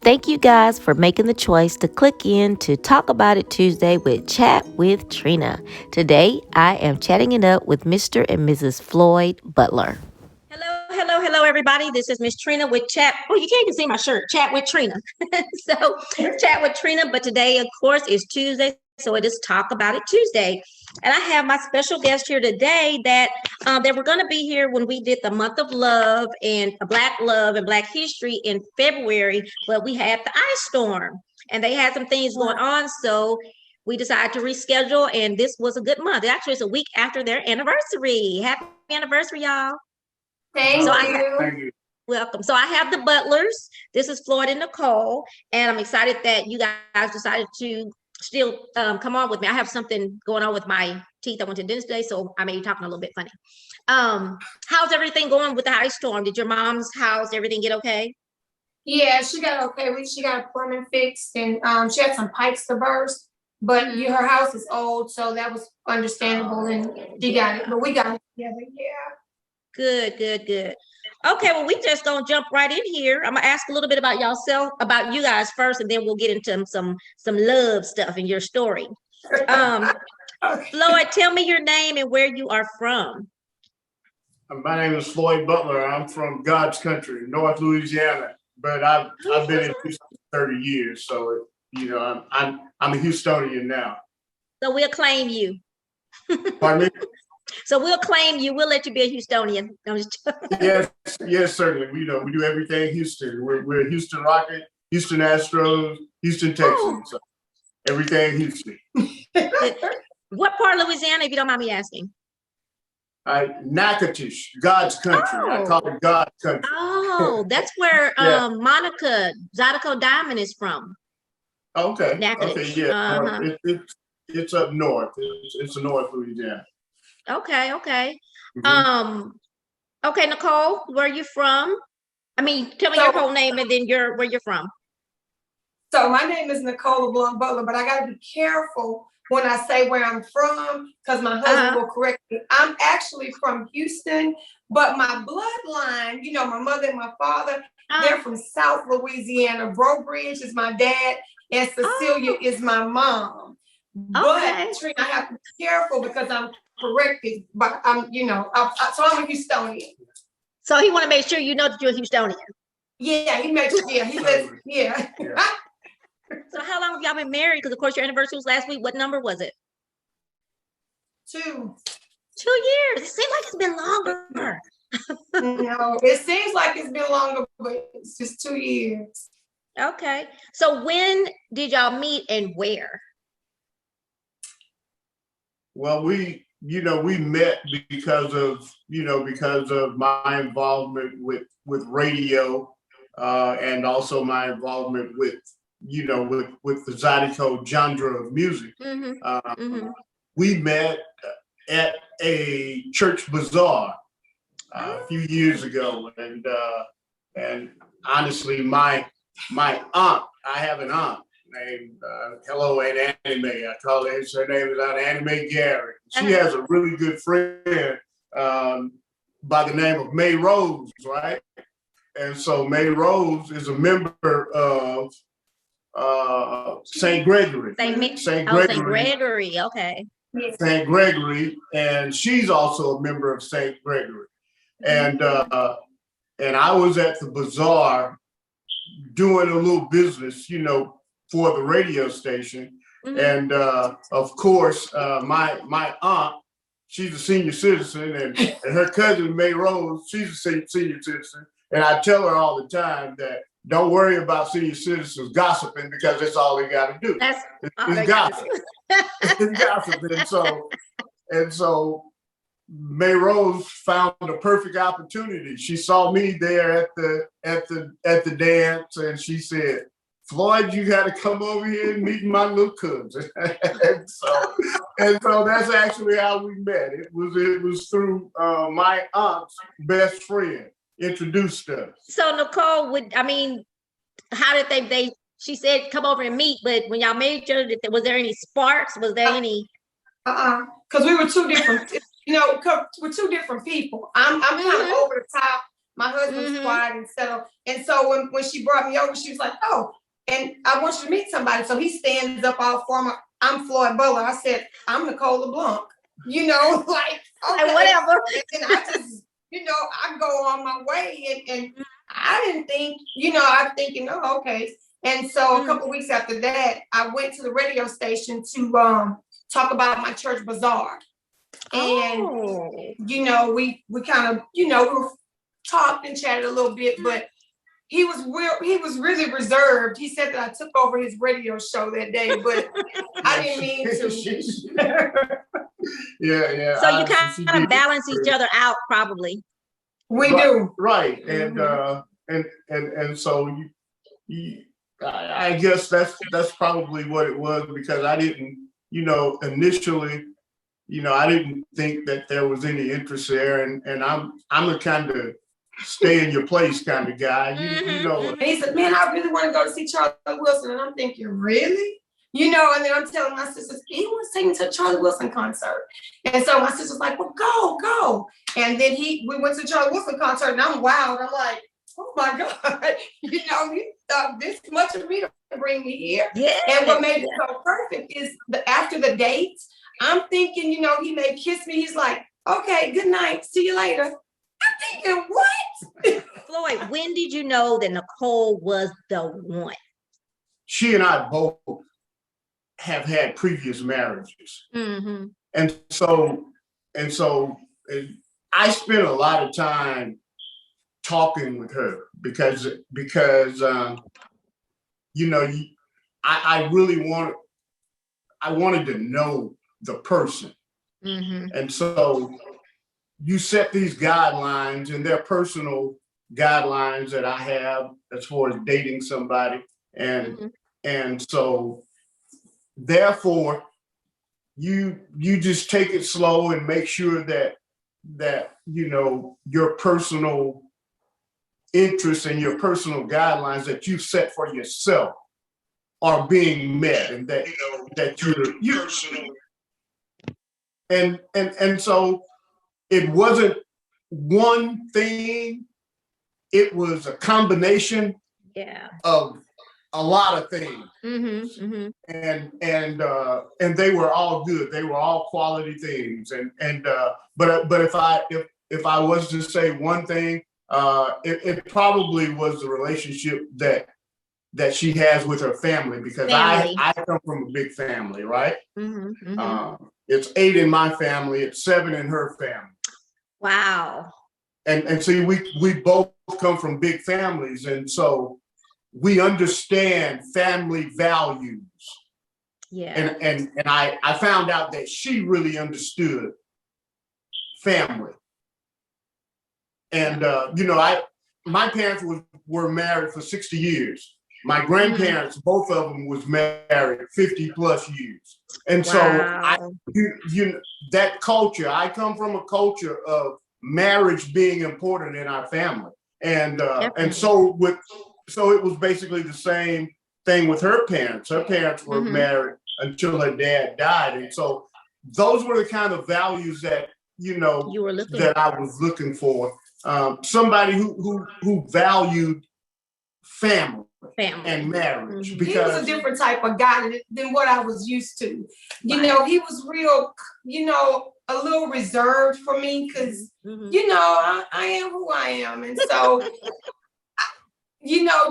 Thank you guys for making the choice to click in to Talk About It Tuesday with Chat with Trina. Today, I am chatting it up with Mr. and Mrs. Floyd Butler. Hello, everybody. This is Miss Trina with Chat. Oh, you can't even see my shirt. Chat with Trina. So, Chat with Trina. But today, of course, is Tuesday. So it is Talk About It Tuesday. And I have my special guest here today that were going to be here when we did the month of love and Black love and Black history in February. But we had the ice storm and they had some things going on. So we decided to reschedule. And this was a good month. Actually, it's a week after their anniversary. Happy anniversary, y'all. Thank you. Welcome. So I have the Butlers. This is Floyd and Nicole, and I'm excited that you guys decided to still come on with me. I have something going on with my teeth. I went to the dentist today, so I may be talking a little bit funny. How's everything going with the ice storm? Did your mom's house, everything get okay? Yeah, she got okay. She got a plumbing fixed, and she had some pipes to burst. But her house is old, so that was understandable, and she got it. But we got it together. Yeah. Good. Okay, well, we just gonna jump right in here. I'm gonna ask a little bit about yourself, about you guys first, and then we'll get into some love stuff in your story. Floyd, tell me your name and where you are from. My name is Floyd Butler. I'm from God's country, North Louisiana, but I've been in Houston for 30 years, so I'm a Houstonian now. So we'll claim you. Pardon me? So we'll claim you. We'll let you be a Houstonian. Yes, certainly. We do everything Houston. We're Houston Rocket, Houston Astros, Houston Texans. So everything Houston. What part of Louisiana, if you don't mind me asking? Natchitoches, God's country. I call it God's country. Oh, that's where Monica Zydeco Diamond is from. Okay. Natchitoches. Okay, yeah. It's up north. It's North Louisiana. Okay. Okay, Nicole, where are you from? I mean, tell me your whole name and then where you're from. So my name is Nicole Butler, but I gotta be careful when I say where I'm from, because my husband will correct me. I'm actually from Houston, but my bloodline, my mother and my father, they're from South Louisiana. Bro Bridge is my dad, and Cecilia is my mom. But Trina, I have to be careful because I'm corrected, but I'm so I'm a Houstonian. So he want to make sure you know that you're a Houstonian. Yeah, he makes sure. Yeah, he says, yeah. So how long have y'all been married? Because of course your anniversary was last week. What number was it? 2. 2 years. It seems like it's been longer. No, it seems like it's been longer, but it's just 2 years. Okay. So when did y'all meet and where? Well, we met because of my involvement with radio, and also my involvement with the Zydeco genre of music. We met at a church bazaar a few years ago, and honestly, my aunt, I have an aunt named Hello Aunt Anime. I call her. Her name is Aunt Anime Gary. She has a really good friend by the name of May Rose, right? And so May Rose is a member of St. Gregory. St. Gregory, okay. St. Gregory, and she's also a member of St. Gregory. And I was at the bazaar doing a little business, for the radio station. And of course, my aunt, she's a senior citizen, and her cousin May Rose, she's a senior citizen. And I tell her all the time that don't worry about senior citizens gossiping, because that's all they got to do. It's gossip. It's gossip. And so May Rose found a perfect opportunity. She saw me there at the dance, and she said, "Floyd, you got to come over here and meet my little cousin." and so that's actually how we met. It was through my aunt's best friend introduced us. So Nicole, how did they? She said come over and meet, but when y'all met each other, was there any sparks? Was there any? Because we were two different. We're two different people. I'm kind of over the top. My husband's quiet and settled. And so when she brought me over, she was like, oh, and I want you to meet somebody. So he stands up all formal. I'm Floyd Butler. I said, I'm Nicole LeBlanc. You know, like, okay. Whatever. And then I just, I go on my way. And I didn't think, I'm thinking, oh, okay. And so a couple of weeks after that, I went to the radio station to talk about my church bazaar. And, we kind of, we were talked and chatted a little bit, but he was really reserved. He said that I took over his radio show that day, but I didn't mean to. Yeah. So you kind of balance each other out, probably. We do. Right. And so I guess that's probably what it was, because I didn't, initially, I didn't think that there was any interest there, and I'm the kind of stay in your place kind of guy, And he said, man, I really want to go to see Charlie Wilson. And I'm thinking, really? And then I'm telling my sisters, he was taking me to a Charlie Wilson concert. And so my sister's like, well, go. And then we went to the Charlie Wilson concert, and I'm wild. I'm like, oh my God, he thought this much of me to bring me here. Yeah. And what made it so perfect is after the dates, I'm thinking, he may kiss me. He's like, okay, good night. See you later. I'm thinking, what? Floyd, when did you know that Nicole was the one? She and I both have had previous marriages. And so I spent a lot of time talking with her because I really wanted to know the person. And so you set these guidelines, and they're personal guidelines that I have as far as dating somebody. And so therefore you just take it slow and make sure that your personal interests and your personal guidelines that you set for yourself are being met, and that you're personal. And so it wasn't one thing, it was a combination of a lot of things. And they were all good. They were all quality things. But if I was to say one thing, it probably was the relationship that she has with her family, because I come from a big family, right? It's 8 in my family, it's 7 in her family. Wow. And see, we both come from big families, and so we understand family values. Yeah. And I found out that she really understood family. And my parents were married for 60 years. My grandparents, both of them, was married 50 plus years. And so that culture, I come from a culture of marriage being important in our family. And so it was basically the same thing with her parents. Her parents were married until her dad died. And so those were the kind of values that, you were I was looking for. Somebody who valued family and marriage. Because he was a different type of guy than what I was used to. He was real, a little reserved for me, because, I am who I am. And so,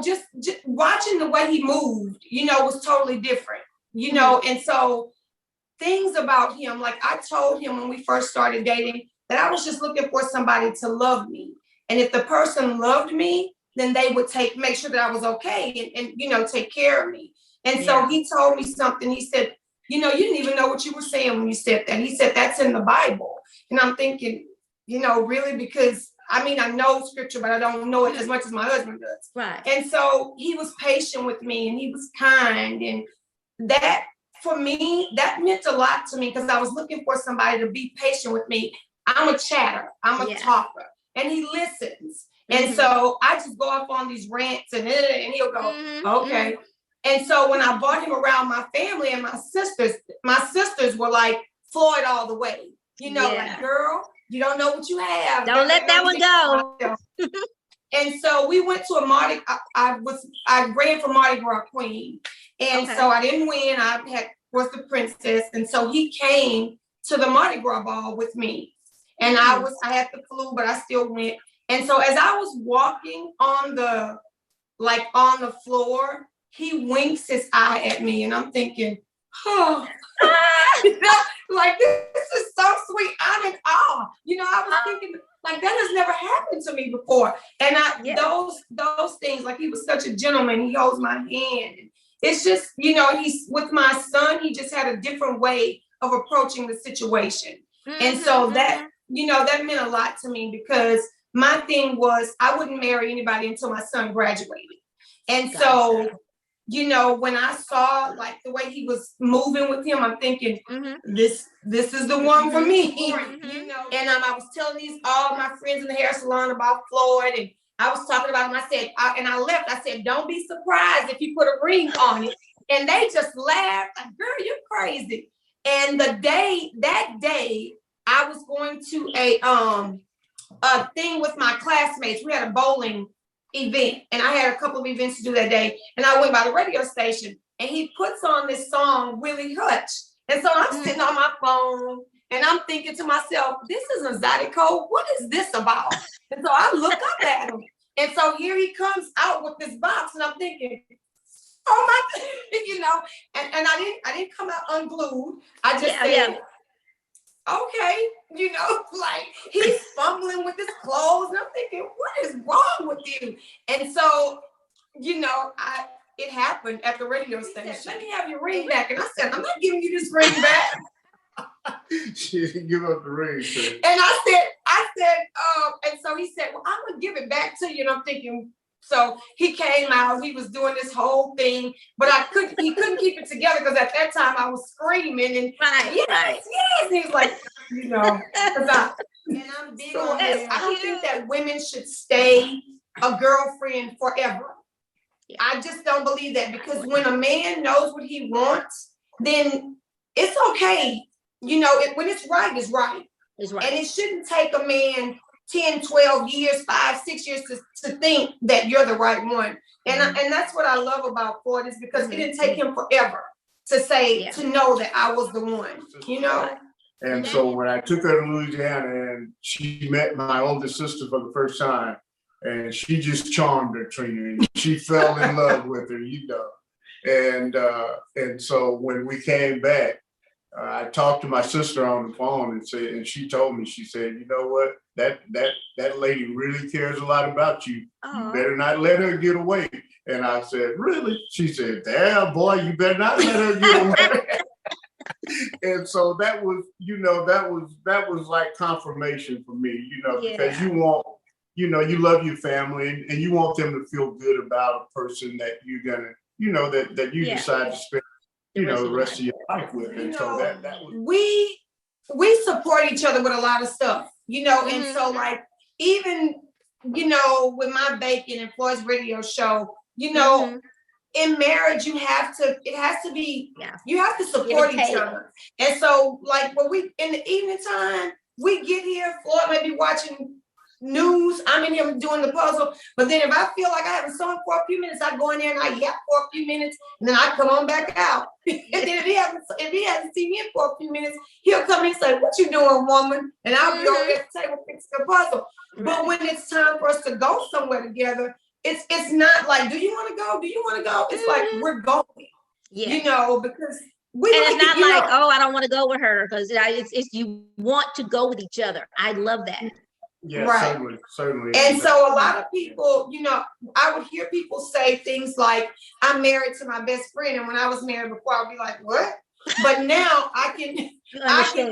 just watching the way he moved, was totally different, and so things about him, like I told him when we first started dating, that I was just looking for somebody to love me. And if the person loved me, then they would make sure that I was okay and take care of me. And so he told me something. He said, you didn't even know what you were saying when you said that. He said, that's in the Bible. And I'm thinking, really? Because I know scripture, but I don't know it as much as my husband does. Right. And so he was patient with me, and he was kind. And that, for me, that meant a lot to me, because I was looking for somebody to be patient with me. I'm a chatter. I'm a talker. And he listens. And so I just go off on these rants, and he'll go, okay. And so when I brought him around my family and my sisters were like Floyd all the way. Like, girl, you don't know what you have. Don't let that one go. And so we went to a Mardi. I ran for Mardi Gras Queen, and so I didn't win. Was the princess, and so he came to the Mardi Gras ball with me, and I had the flu, but I still went. And so as I was walking on the floor, he winks his eye at me, and I'm thinking, oh, like this is so sweet. I'm in awe. I was thinking, like, that has never happened to me before. And those things, like, he was such a gentleman. He holds my hand. It's just, he's with my son. He just had a different way of approaching the situation. And so that, that meant a lot to me, because my thing was I wouldn't marry anybody until my son graduated. And so, when I saw like the way he was moving with him, I'm thinking, this is the one for me. And I was telling all my friends in the hair salon about Floyd, and I was talking about him. I said, I left. I said, don't be surprised if you put a ring on it. And they just laughed, like, girl, you're crazy. And that day, I was going to a thing with my classmates. We had a bowling event, and I had a couple of events to do that day. And I went by the radio station, and he puts on this song, Willie Hutch. And so I'm sitting on my phone, and I'm thinking to myself, this is Untitled Code. What is this about? And so I look up at him. And so here he comes out with this box, and I'm thinking, oh my, and I didn't come out unglued. I just said, okay, like, he's fumbling with his clothes, and I'm thinking, what is wrong with you? And so, it happened at the radio station. Let me have your ring back. And I said, I'm not giving you this ring back. She didn't give up the ring. So. And I said, and so he said, well, I'm gonna give it back to you. And I'm thinking, so he came out, he was doing this whole thing, but he couldn't keep it together, because at that time I was screaming and yes. He's like, and I'm big on this. I don't think that women should stay a girlfriend forever. I just don't believe that, because when a man knows what he wants, then it's okay. When it's right, it's right. It's right. And it shouldn't take a man 10, 12 years, 5, 6 years to think that you're the right one. And and that's what I love about Floyd, is because it didn't take him forever to say, to know that I was the one, And so when I took her to Louisiana, and she met my oldest sister for the first time, and she just charmed her, Trina, and she fell in love with her, and so when we came back, I talked to my sister on the phone, and she told me, she said, you know what, that lady really cares a lot about you. You better not let her get away. And I said, really? She said, damn, boy, you better not let her get away. And so that was like confirmation for me, because you want, you love your family, and you want them to feel good about a person that you're gonna, that you decide to spend, the rest of your life with. And so that was, we support each other with a lot of stuff, and so, like, even, with my baking and Floyd's radio show, in marriage, you have to support each other. And so, like, when we, in the evening time, we get here, Floyd may be watching news, I'm in here doing the puzzle, but then if I feel like I haven't sung for a few minutes, I go in there and I yap for a few minutes, and then I come on back out. And then if he hasn't seen me for a few minutes, he'll come in and say, what you doing, woman? And I'll be over at the table fixing the puzzle. But when it's time for us to go somewhere together, it's not like, do you want to go? Do you want to go? It's like, we're going, because it's not like, oh, I don't want to go with her, because it's you want to go with each other. I love that. Yeah, right. Certainly. And so a lot of people, I would hear people say things like, I'm married to my best friend. And when I was married before, I'd be like, what? But now I can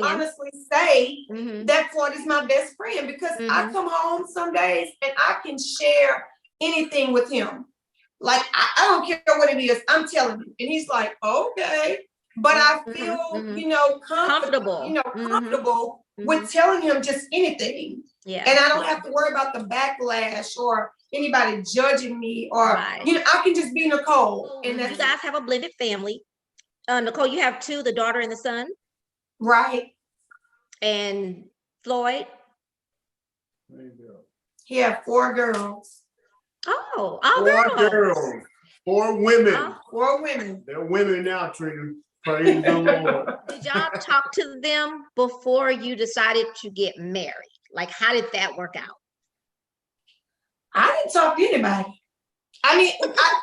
honestly say that Floyd is my best friend, because I come home some days and I can share anything with him. Like, I don't care what it is, I'm telling him. And he's like, okay. But I feel, comfortable, comfortable with telling him just anything. Yeah. And I don't have to worry about the backlash or anybody judging me, or, I can just be Nicole. And you guys have a blended family. Nicole, you have two, the daughter and the son. Right. And Floyd? He had 4 girls. Oh, all 4 girls. girls, 4 women. Oh. 4 women. They're women now, Trina. Praise the Lord. Did y'all talk to them before you decided to get married? Like, how did that work out? I didn't talk to anybody. I mean, I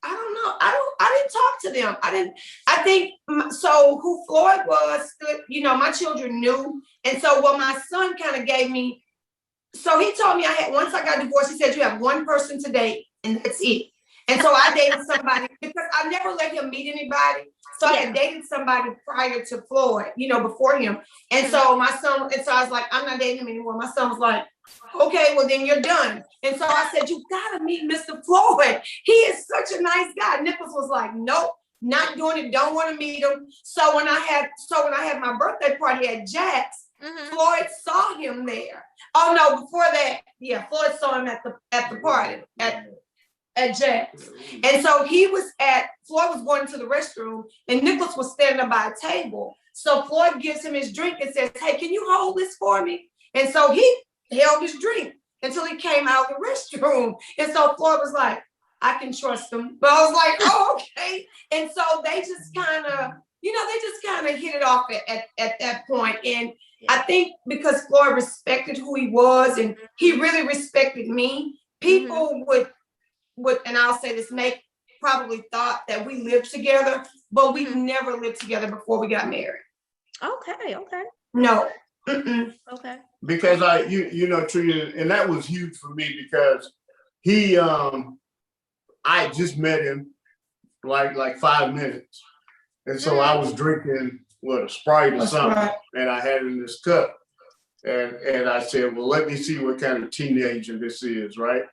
don't know. I didn't talk to them. I think, so who Floyd was, my children knew. And so what my son kind of gave me, so he told me once I got divorced, he said, you have one person to date and that's it. And so I dated somebody because I never let him meet anybody. So I had dated somebody prior to Floyd, before him. And so my son, and so I was like, I'm not dating him anymore. My son was like, okay, well then you're done. And so I said, you gotta meet Mr. Floyd. He is such a nice guy. Nicholas was like, nope, not doing it. Don't want to meet him. So when I had my birthday party at Jack's, Floyd saw him there. Oh no, before that, Floyd saw him at the party at Jack's. And so Floyd was going to the restroom and Nicholas was standing by a table. So Floyd gives him his drink and says, hey, can you hold this for me? And so he held his drink until he came out of the restroom. And so Floyd was like, I can trust him. But I was like, oh, okay. And so they just kind of, hit it off at that point. And I think because Floyd respected who he was and he really respected me, people would, and I'll say this, probably thought that we lived together, but we never lived together before we got married. Okay. No. Okay. Because Trina, and that was huge for me because he, I just met him like 5 minutes. And so I was drinking a Sprite or something, and I had it in this cup. And I said, well, let me see what kind of teenager this is, right?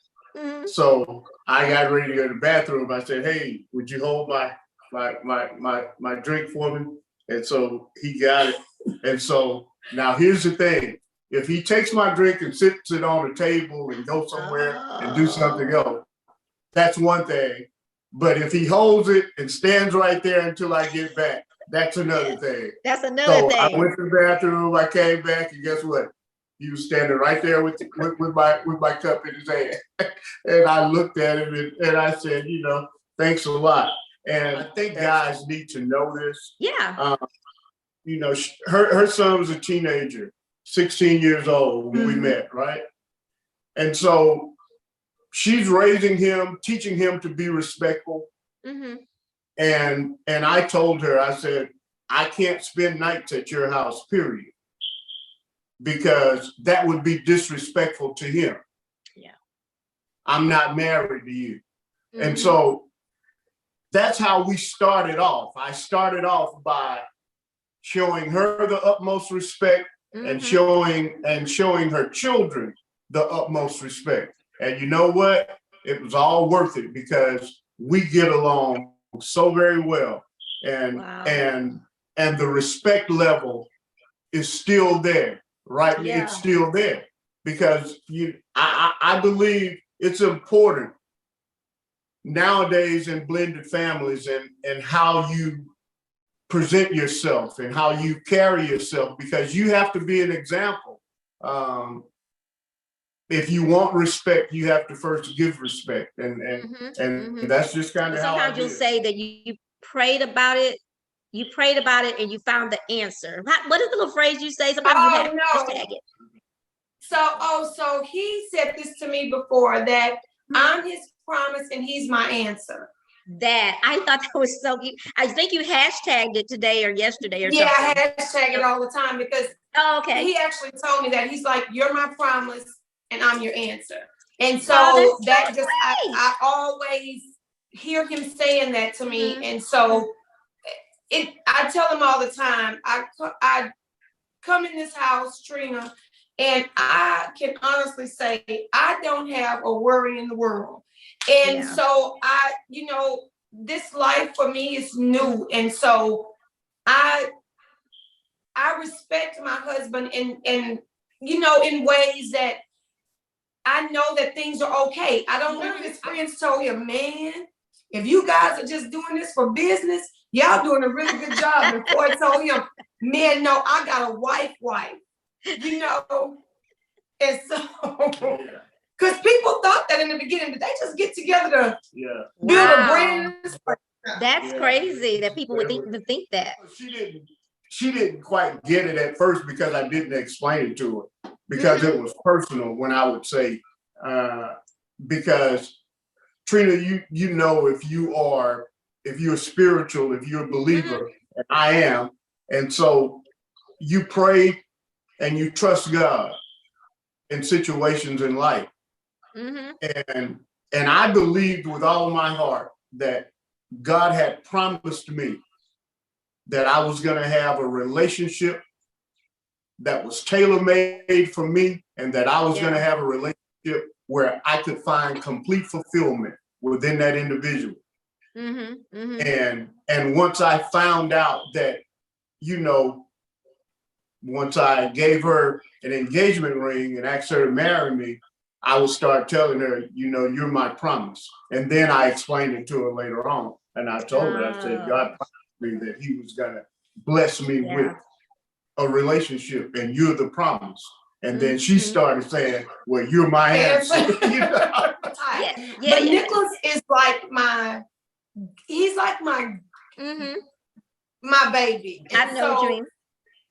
So I got ready to go to the bathroom. I said, hey, would you hold my drink for me? And so he got it. And so now here's the thing. If he takes my drink and sits it on the table and goes somewhere and do something else, that's one thing. But if he holds it and stands right there until I get back, that's another thing. That's another thing. I went to the bathroom, I came back, and guess what? He was standing right there with my cup in his hand. And I looked at him and I said, thanks a lot. And I think guys need to know this. Yeah. Her son was a teenager, 16 years old when we met, right? And so she's raising him, teaching him to be respectful. And I told her, I said, I can't spend nights at your house, period. Because that would be disrespectful to him. Yeah. I'm not married to you. And so that's how we started off. I started off by showing her the utmost respect and showing her children the utmost respect. And you know what? It was all worth it because we get along so very well. And the respect level is still there. Right. Yeah. It's still there because I believe it's important nowadays in blended families and how you present yourself and how you carry yourself, because you have to be an example. If you want respect, you have to first give respect. And that's just kind of how sometimes you'll say that you prayed about it. You prayed about it and you found the answer. What is the little phrase you say? Sometimes you have to hashtag it. So he said this to me before, that I'm his promise and he's my answer. That I thought that was so cute. I think you hashtagged it today or yesterday or something. Yeah, I hashtag it all the time because he actually told me that. He's like, you're my promise and I'm your answer. And so I always hear him saying that to me. And so I tell him all the time, I come in this house, Trina, and I can honestly say I don't have a worry in the world. And so this life for me is new. And so I respect my husband in ways that I know that things are okay. I don't know if his friends told him, man, if you guys are just doing this for business, y'all doing a really good job. And Floyd told him, man, no, I got a wife. And so, because people thought that in the beginning, that they just get together to build a brand new sport. That's crazy that people would even think that. She didn't quite get it at first because I didn't explain it to her, because it was personal when I would say, because Trina, you know, if you're spiritual, if you're a believer, and I am, and so you pray and you trust God in situations in life. And I believed with all my heart that God had promised me that I was going to have a relationship that was tailor-made for me, and that I was going to have a relationship where I could find complete fulfillment within that individual. And once I found out that, you know, once I gave her an engagement ring and asked her to marry me, I would start telling her, you know, you're my promise. And then I explained it to her later on. And I told her, I said, God promised me that he was going to bless me with a relationship, and you're the promise. And then she started saying, well, you're my answer. You know? But Nicholas is like he's like my baby. And I know what you mean.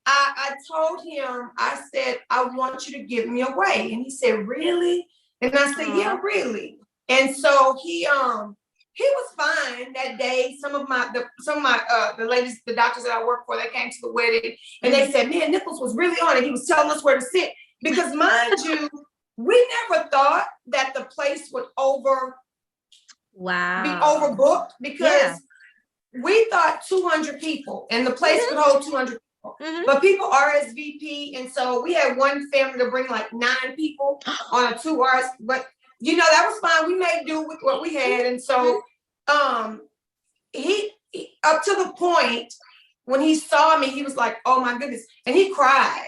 I told him, I said, I want you to give me away. And he said, really? And I said, yeah, really. And so he was fine that day. Some of my the ladies, the doctors that I work for, they came to the wedding, and they said, man, Nicholas was really on it. He was telling us where to sit. Because mind you, we never thought that the place would be overbooked, because we thought 200 people, and the place could hold 200 people. But people RSVP, and so we had one family to bring like 9 people on a 2 hours. But you know, that was fine. We made do with what we had. And so he up to the point when he saw me, he was like, oh my goodness. And he cried.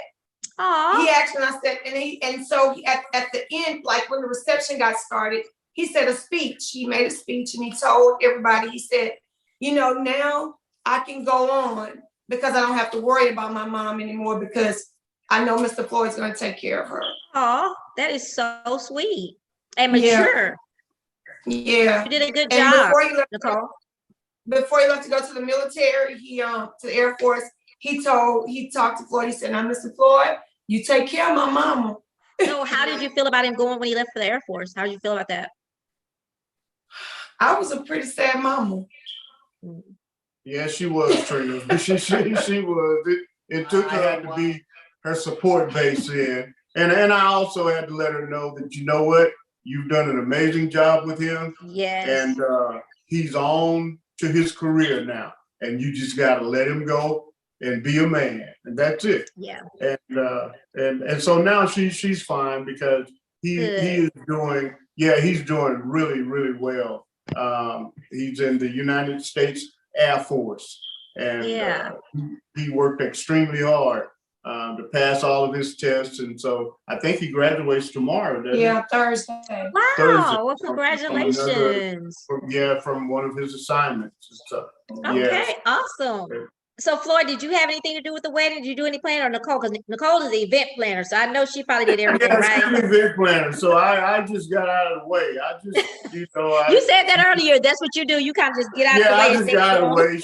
He actually, I said, and so at the end, like when the reception got started, he said a speech. He made a speech, and he told everybody, he said, you know, now I can go on because I don't have to worry about my mom anymore, because I know Mr. Floyd's going to take care of her. Oh, that is so sweet and mature. Yeah. You did a good job, Nicole. Before he left to go to the military, to the Air Force, he talked to Floyd. He said, now, Mr. Floyd, you take care of my mama. So how did you feel about him going when he left for the Air Force? How did you feel about that? I was a pretty sad mama. Yeah, she was, Trina. She was. It took her, had to be her support base in. And I also had to let her know that, you know what, you've done an amazing job with him. Yes. And he's on to his career now. And you just got to let him go and be a man. And that's it. Yeah. And so now she's fine, because he is doing, he's doing really, really well. He's in the United States Air Force, and he worked extremely hard to pass all of his tests, and so I think he graduates tomorrow. Thursday. Wow! Thursday. Well, congratulations. From one of his assignments. So, okay, awesome. So, Floyd, did you have anything to do with the wedding? Did you do any planning, or Nicole? Because Nicole is the event planner, so I know she probably did everything right. She's the event planner, so I just got out of the way. I just, you know. You said that earlier. That's what you do. You kind of just get out of the way. I just got out of the way.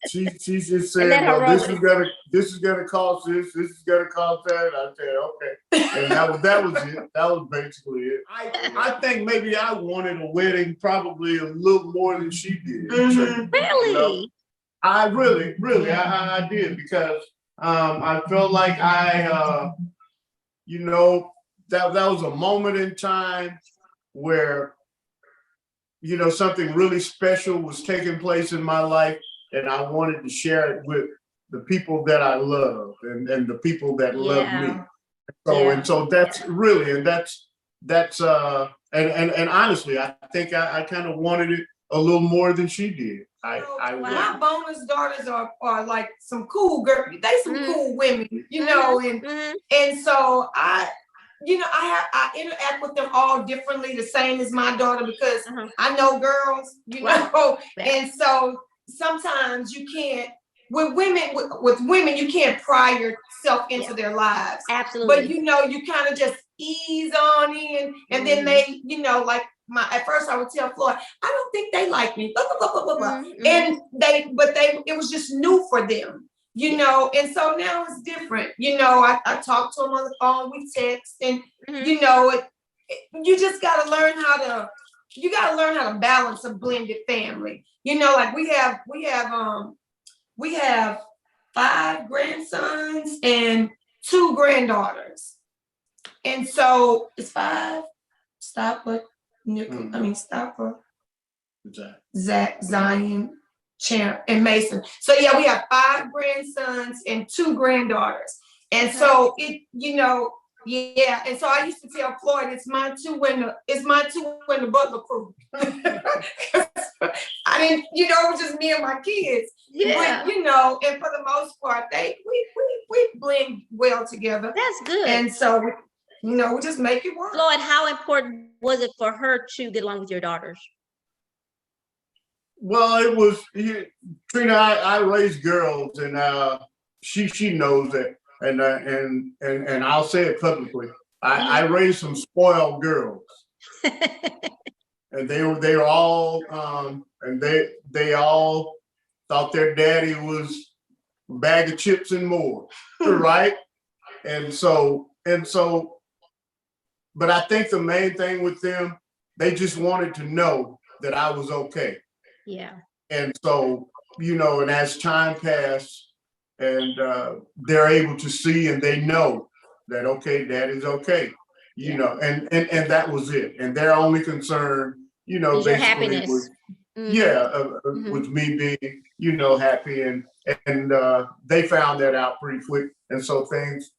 She just said, well, this is gonna cost this. This is gonna cost that. I said, okay, and that was it. That was basically it. I think maybe I wanted a wedding probably a little more than she did. Really? You know? I really, I did, because I felt like you know, that was a moment in time where, you know, something really special was taking place in my life, and I wanted to share it with the people that I love and the people that love me. So and so that's really, and that's and honestly, I think I kind of wanted it a little more than she did. My bonus daughters are like some cool girls. They some cool women, you know, and so I interact with them all differently, the same as my daughter, because I know girls, you know, and so sometimes you can't, with women, you can't pry yourself into their lives. Absolutely. But you know, you kind of just ease on in, and then they, you know, like at first I would tell Floyd, I don't think they like me, blah, blah, blah, blah, blah, blah. And it was just new for them, you know, and so now it's different. You know, I talk to him on the phone, we text, and you know, you just gotta learn how to balance a blended family. You know, like we have 5 grandsons and 2 granddaughters. And so it's 5. Stopper, Stopper, Zach, Zion, Champ, and Mason. So yeah, we have 5 grandsons and 2 granddaughters. And so it, you know, yeah. And so I used to tell Floyd, it's my two in the Butler crew. I didn't, you know, it was just me and my kids. Yeah. But, you know, and for the most part, we blend well together. That's good. And so, you know, we just make it work. Floyd, how important was it for her to get along with your daughters? Well, it was, Trina, I raised girls, and she knows that, and I'll say it publicly. I raised some spoiled girls, and they were all and they all thought their daddy was a bag of chips and more, right? And so, but I think the main thing with them, they just wanted to know that I was okay. Yeah. And so, you know, and as time passed, and they're able to see, and they know that, okay, daddy's okay, you know, and that was it. And their only concern, you know, your happiness. Was, with me being, you know, happy, and they found that out pretty quick. And so things,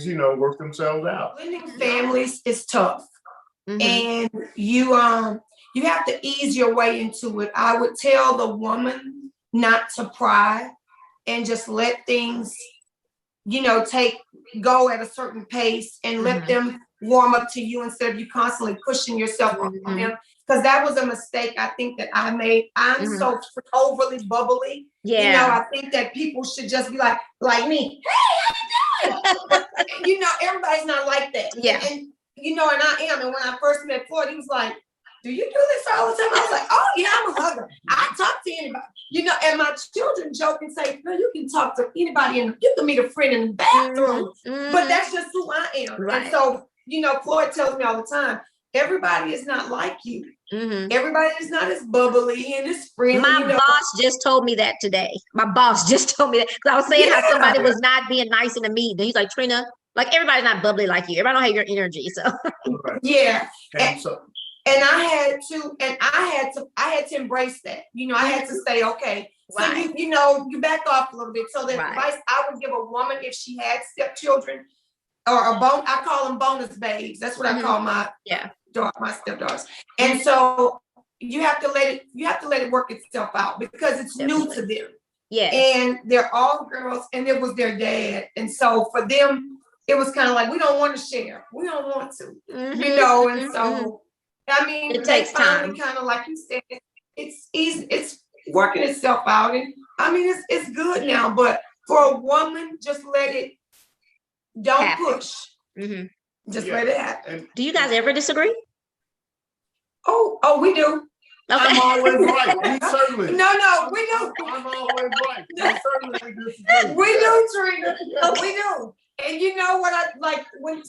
you know, work themselves out. Blending families is tough. And you have to ease your way into it. I would tell the woman not to pry and just let things, you know, go at a certain pace, and let them warm up to you instead of you constantly pushing yourself on them. Because that was a mistake I think that I made. I'm so overly bubbly. Yeah. You know, I think that people should just be like me. Hey, how you doing? You know, everybody's not like that. Yeah. And you know, and I am. And when I first met Floyd, he was like, do you do this all the time? I was like, oh yeah, I'm a hugger. I talk to anybody. You know, and my children joke and say, no, you can talk to anybody, and you can meet a friend in the bathroom. But that's just who I am. Right. And so, you know, Floyd tells me all the time, everybody is not like you. Everybody is not as bubbly and as friendly. My boss just told me that today. My boss just told me that, because I was saying how somebody was not being nice in the meeting. He's like, Trina, like, everybody's not bubbly like you. Everybody don't have your energy. So yeah. And I had to embrace that. You know, I had to say, okay, so you know, you back off a little bit. So the advice I would give a woman if she had stepchildren, or I call them bonus babes. That's what I call my stepdaughters. And so you have to let it work itself out, because it's new to them. Yeah. And they're all girls, and it was their dad. And so for them, it was kind of like, we don't want to share. We don't want to, you know, and so, I mean, it takes time. Kind of like you said, it's easy. It's working itself out. And I mean, it's good now, but for a woman, just let it, don't push. Just let it happen. Do you guys ever disagree? Oh, we do. Okay. I'm always right. We certainly. No, we do. I'm always right. We certainly disagree. We do, Trina. We do. And you know what I like with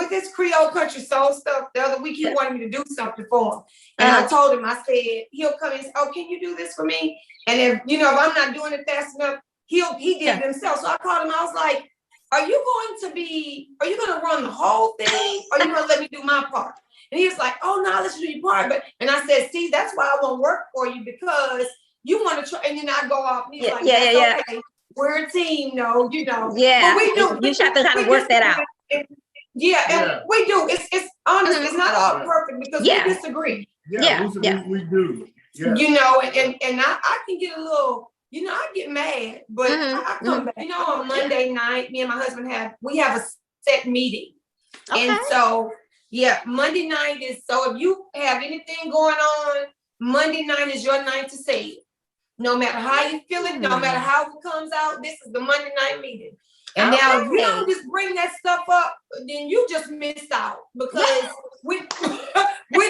this Creole country soul stuff, the other week he wanted me to do something for him. And I told him, I said, he'll come and say, oh, can you do this for me? And if I'm not doing it fast enough, he did it himself. So I called him, I was like, are you going to run the whole thing? Or are you going to let me do my part? And he was like, oh, no, let's do your part. And I said, see, that's why I won't work for you, because you want to try. And then I go off. And he's like, okay. We're a team, no, you know. Yeah, but we do. You have to kind of work that out. And we do. It's honest. It's not all perfect, because we disagree. We do. Yeah. You know, and I can get a little, you know, I get mad, but I come back. You know, on Monday night, me and my husband have a set meeting. Okay. And so, Monday night is, so if you have anything going on, Monday night is your night to say it. No matter how you feel it, no matter how it comes out, this is the Monday night meeting. And now if you don't just bring that stuff up, then you just missed out, because we're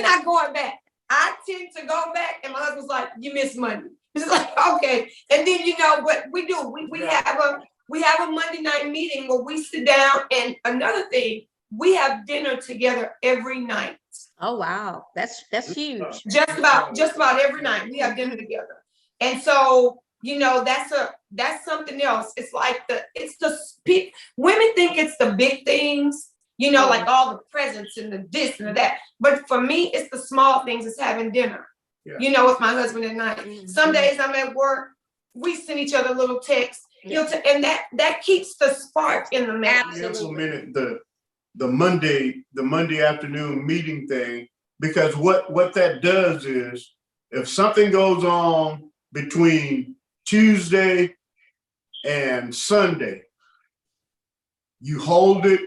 not going back. I tend to go back, and my husband's like, you missed Monday. It's like, okay. And then, what we do, we have a Monday night meeting where we sit down, and another thing, we have dinner together every night. Oh, wow. That's huge. Just about every night we have dinner together. And so, that's something else. It's like women think it's the big things, like all the presents and the this and the that. But for me, it's the small things. It's having dinner, with my husband at night. Mm-hmm. Some days I'm at work, we send each other little texts, and that keeps the spark in the marriage. Implemented the Monday afternoon meeting thing, because what that does is, if something goes on between Tuesday and Sunday, you hold it.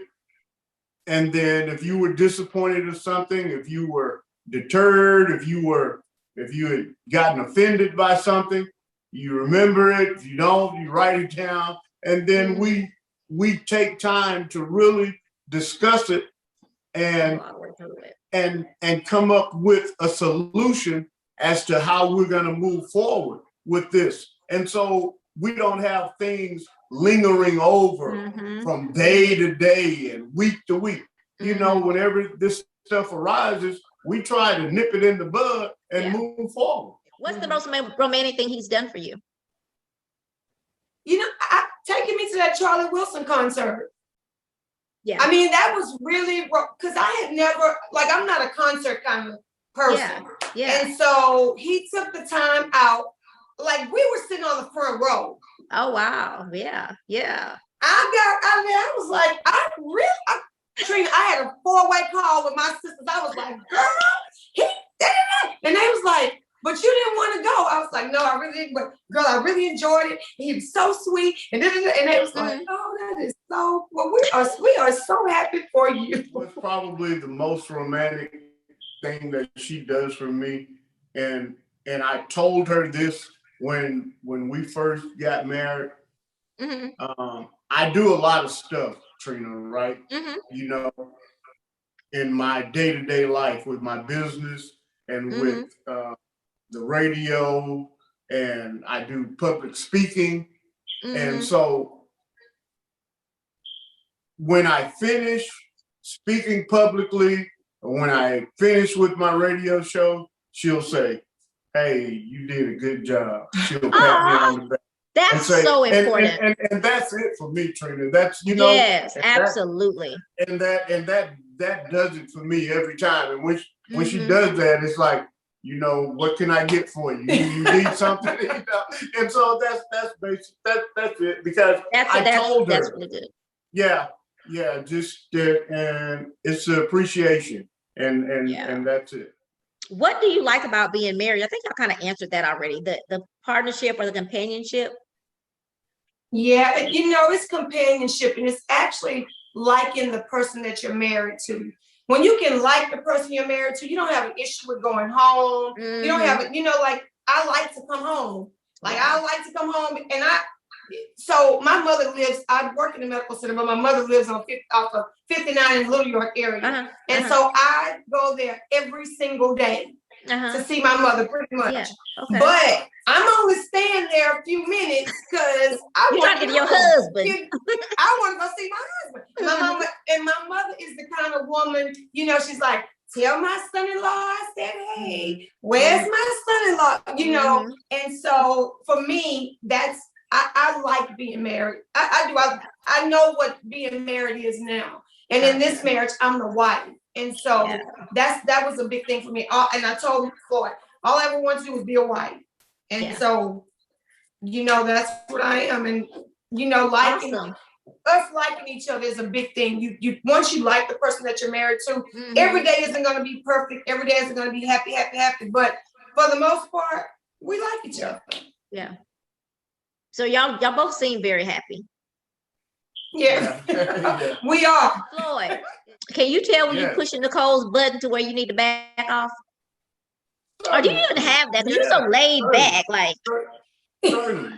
And then if you were disappointed or something, if you were deterred, if you had gotten offended by something, you remember it. If you don't, you write it down. And then we take time to really discuss it and come up with a solution as to how we're going to move forward with this. And so we don't have things lingering over from day to day and week to week. Whenever this stuff arises, we try to nip it in the bud and move forward. What's the most romantic thing he's done for you? Taking me to that Charlie Wilson concert. Yeah. I mean, that was really, because I had never, I'm not a concert kind of person. Yeah. And so he took the time out, we were sitting on the front row. Oh, wow. Yeah. I was like, Trina, I had a 4-way call with my sisters. I was like, girl, and they was like, but you didn't want to go. I was like, no, I really didn't. But girl, I really enjoyed it. He was so sweet. And they was like, oh, that is so, well, we are so happy for you. What's probably the most romantic thing that she does for me, and I told her this when we first got married. I do a lot of stuff, Trina, right? In my day-to-day life with my business and with the radio, and I do public speaking. And so when I finish speaking publicly, or when I finish with my radio show, she'll say, hey, you did a good job. She'll pat me on the back. That's so important. And that's it for me, Trina. That's, yes, absolutely. And that does it for me every time. And when she does that, it's like, what can I get for you? You need something, And so that's basic. That's it. Because I told her. That's really good. Yeah, just and it's an appreciation, and that's it. What do you like about being married? I think y'all kind of answered that already. The partnership or the companionship. Yeah, it's companionship, and it's actually liking the person that you're married to. When you can like the person you're married to, you don't have an issue with going home. You don't have it, I like to come home. I like to come home, and so my mother lives, I work in the medical center, but my mother lives off of 59 in the Little York area. And so I go there every single day to see my mother pretty much. Yeah. Okay. But I'm only staying there a few minutes because I want to get your husband. I want to go see my husband. My mother is the kind of woman, she's like, tell my son-in-law I said, hey, where's my son-in-law? And so for me, I like being married. I do. I know what being married is now. And in this marriage, I'm the wife. And so that was a big thing for me. And I told Floyd, all I ever wanted to do was be a wife. And so, that's what I am. And, us liking each other is a big thing. You once you like the person that you're married to, every day isn't going to be perfect. Every day isn't going to be happy. But for the most part, we like each other. Yeah. So y'all both seem very happy. Yeah. We are. Floyd, can you tell when you're pushing Nicole's button to where you need to back off? Or do you even have that? You're so laid back, Certainly.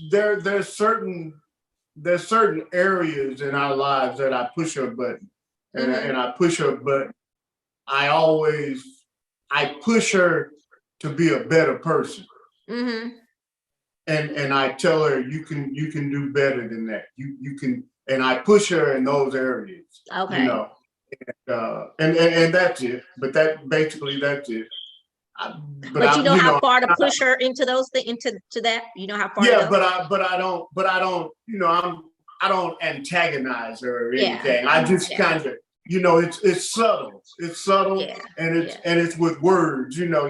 there's certain areas in our lives that I push her button, and I push her button. I push her to be a better person. And I tell her, you can do better than that. You can, and I push her in those areas. Okay. You know, and that's it. But that's it. But you know how far to push her into those things, into that. You know how far. Yeah, but I don't. You know, I don't antagonize her or anything. I just kind of, you know, it's subtle. It's subtle, and it's with words. You know,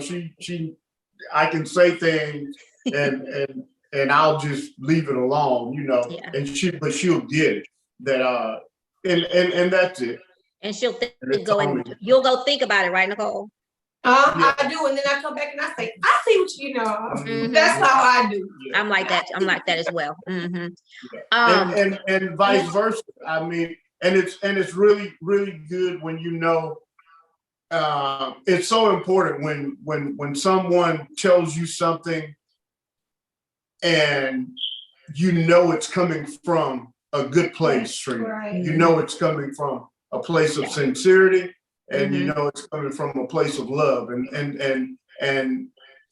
I can say things and I'll just leave it alone. You know, and she'll get it that and that's it. And she'll you'll go think about it, right, Nicole? I do, and then I come back and I say, I see what you know. That's how I do. I'm like that. I'm like that as well. And vice versa. I mean, and it's really, really good when you know. It's so important when someone tells you something, and you know it's coming from a good place, Trina. Right. You know it's coming from a place of sincerity. And you know it's coming from a place of love, and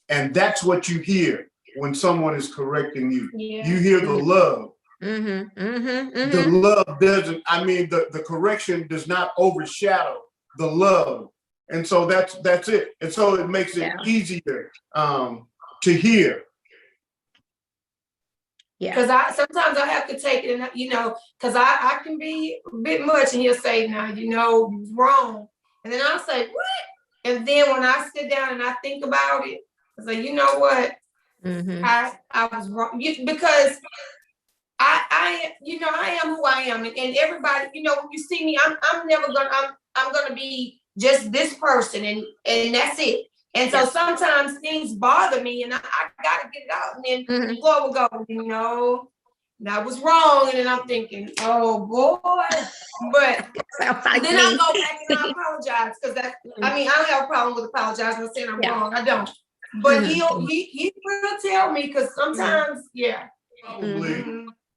that's what you hear when someone is correcting you. You hear the love. The love doesn't. I mean, the correction does not overshadow the love, and so that's it. And so it makes it easier to hear. Yeah, because sometimes I have to take it, and you know, because I can be a bit much, and he'll say, "Now you know, wrong." And then I'll say, what? And then when I sit down and I think about it, I say, you know what? I was wrong. Because I am who I am. And everybody, you know, when you see me, I'm gonna be just this person and that's it. And so sometimes things bother me and I gotta get it out. And then Floyd will go, you know, that was wrong. And then I'm thinking, oh boy. But then I go back and I apologize because I don't have a problem with apologizing and saying I'm wrong. I don't. But he will tell me because sometimes,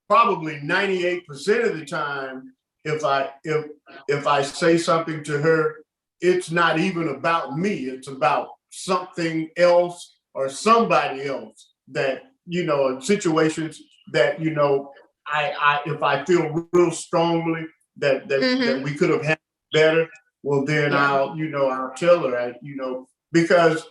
probably 98% of the time, if I say something to her, it's not even about me. It's about something else or somebody else that, you know, situations that, you know, if I feel real strongly that we could have handled better, well then I'll tell her, because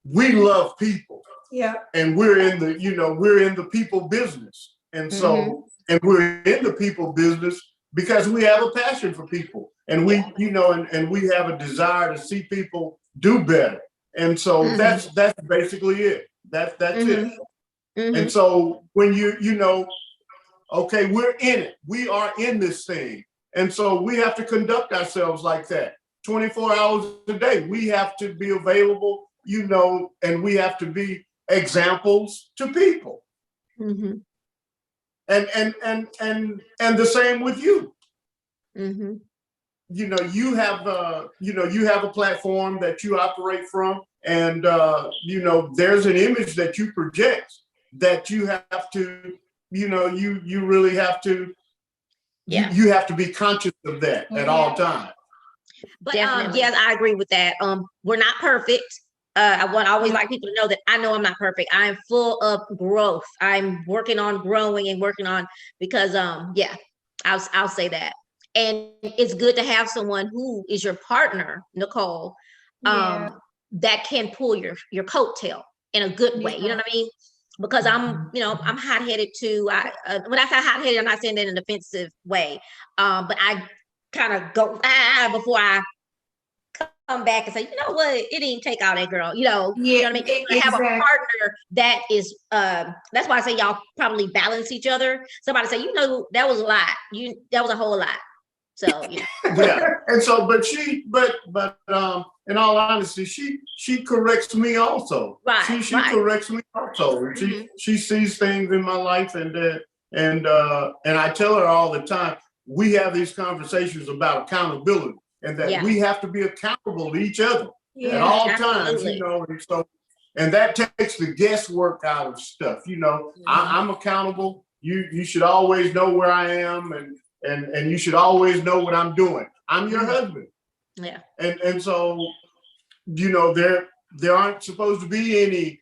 we love people. Yeah. And we're in the people business. And so and we're in the people business because we have a passion for people. And we, and we have a desire to see people do better. And so that's basically it. That's it. And so when okay, we're in it. We are in this thing. And so we have to conduct ourselves like that. 24 hours a day. We have to be available, and we have to be examples to people. And the same with you. You have a platform that you operate from, and there's an image that you project that you have to, you really have to, you have to be conscious of that at all times. But yes, I agree with that. We're not perfect. I always like people to know that I know I'm not perfect. I'm full of growth. I'm working on growing and working on, because I'll say that. And it's good to have someone who is your partner, Nicole, that can pull your coattail in a good way. You know what I mean? Because I'm hot-headed too. When I say hot-headed, I'm not saying that in an offensive way. But I kind of go before I come back and say, you know what, it didn't take all that, girl. You know what I mean? You have a partner that is that's why I say y'all probably balance each other. Somebody say, that was a lot. That was a whole lot. So yeah. And so, but in all honesty, she corrects me also. Right. She corrects me also. She sees things in my life, and I tell her all the time, we have these conversations about accountability, and that we have to be accountable to each other at all times. And so And that takes the guesswork out of stuff. You know, I'm accountable. You should always know where I am, and you should always know what I'm doing. I'm your husband. Yeah. And so, you know, there aren't supposed to be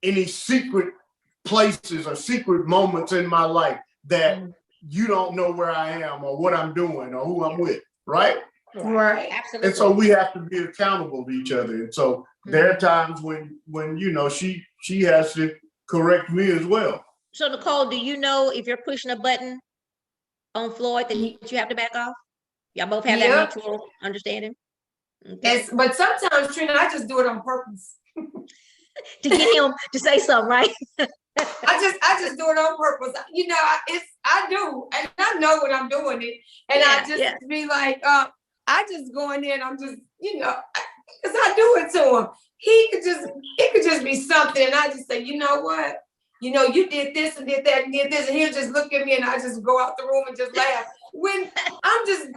any secret places or secret moments in my life that you don't know where I am or what I'm doing or who I'm with, right? Right. Absolutely. And so we have to be accountable to each other. And so there are times when you know she has to correct me as well. So Nicole, do you know if you're pushing a button on Floyd that you have to back off? Y'all both have that mutual understanding? Okay. But sometimes, Trina, I just do it on purpose. To get him to say something, right? I just do it on purpose. You know, I do, and I know when I'm doing it, and I just be like, I just go in there and I'm just, you know, because I do it to him. It could just be something, and I just say, you know what, you know, you did this and did that and did this, and he'll just look at me, and I just go out the room and just laugh. When I'm just